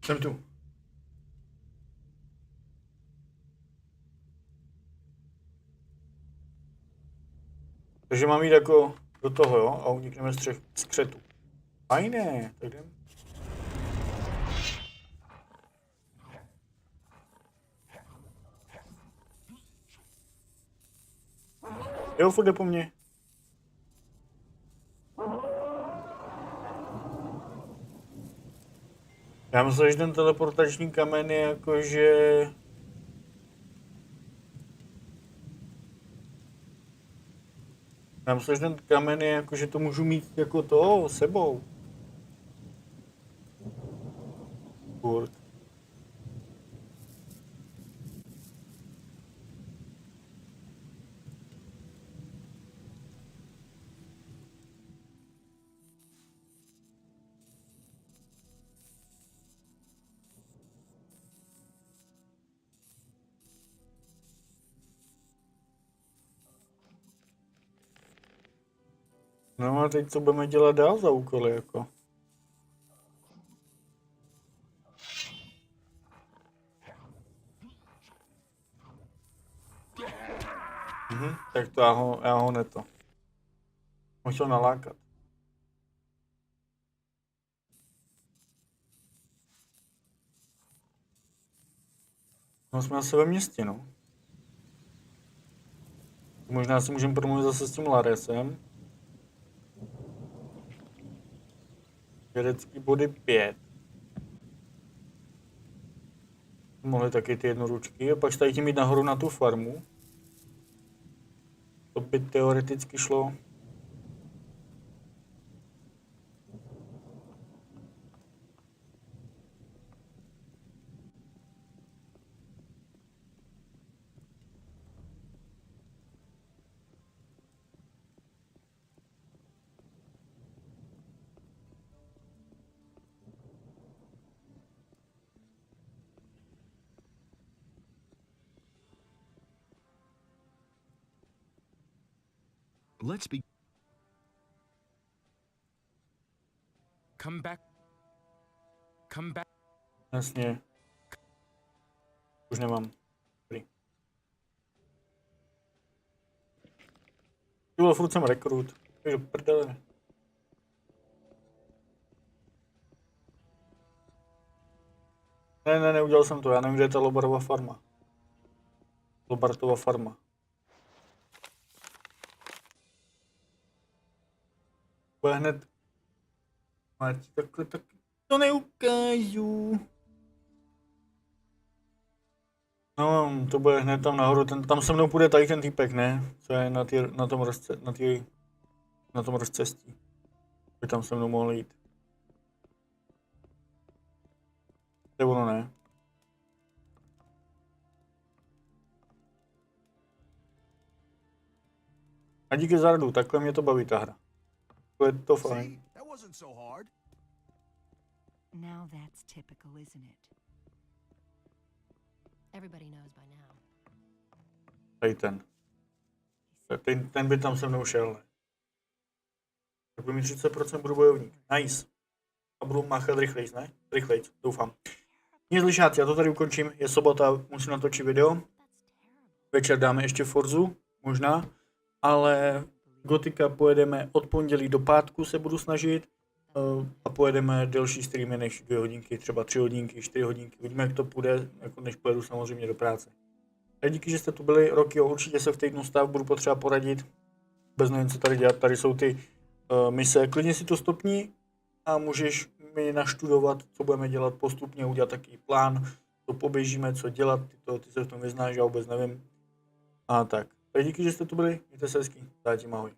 Jsem tu. Takže mám jít jako do toho, jo? A unikneme z křetu. Fajné, tak jdem. Jo, furt jde po mně. Já myslím, že ten teleportační kamen je jakože... Já myslím, že ten kamen je jakože to můžu mít jako to sebou. Furt. No a teď co budeme dělat dál za úkoly, jako? Tak to já ho neto. Musel nalákat. No jsme asi ve městě, no. Možná si můžeme promluvit zase s tím Laresem. Vědecký body 5. Mohli taky ty jednoručky. A pak tady tím jít nahoru na tu farmu. To by teoreticky šlo. Let's be. Come back. Come back. Jasně. Už nemám. Dobrý. Ty vole, furt jsem rekrut. Takže prdele. Ne, neudělal jsem to. Já nevím, kde je ta Lobarova farma. Lobartova farma. Bude hned... Máte takhle, tak to neukážu. No, to bude hned tam nahoru, tam se mnou půjde tady ten týpek, ne? Co je na tom rozcestí. By tam se mnou mohl jít. To ono ne. A díky za radu, takhle mě to baví ta hra. To je to fajn. Now that's typical, isn't it? Everybody knows by now. Tady ten by tam se mnou šel, ne? Tak budu mít 30%, budu bojovník. Nice. A budu máchat rychlejc, ne? Rychlejc, doufám. Nic lišáci, já to tady ukončím. Je sobota, musím natočit video. Večer dáme ještě Forzu, možná. Ale Gotika pojedeme od pondělí do pátku, se budu snažit. A pojedeme delší streamy než 2 hodinky, třeba 3 hodinky, 4 hodinky. Uvidíme, jak to půjde, jako než pojedu samozřejmě do práce. A díky, že jste tu byli, Roky, určitě se v týdnu stav budu potřeba poradit. Bez nevím, co tady dělat, tady jsou ty mise. Klidně si to stopni a můžeš mi naštudovat, co budeme dělat postupně, udělat takový plán, co poběžíme, co dělat, ty se v tom vyznáš, já vůbec nevím. A tak. Tak díky, že jste tu byli, mějte se hezky, ahoj.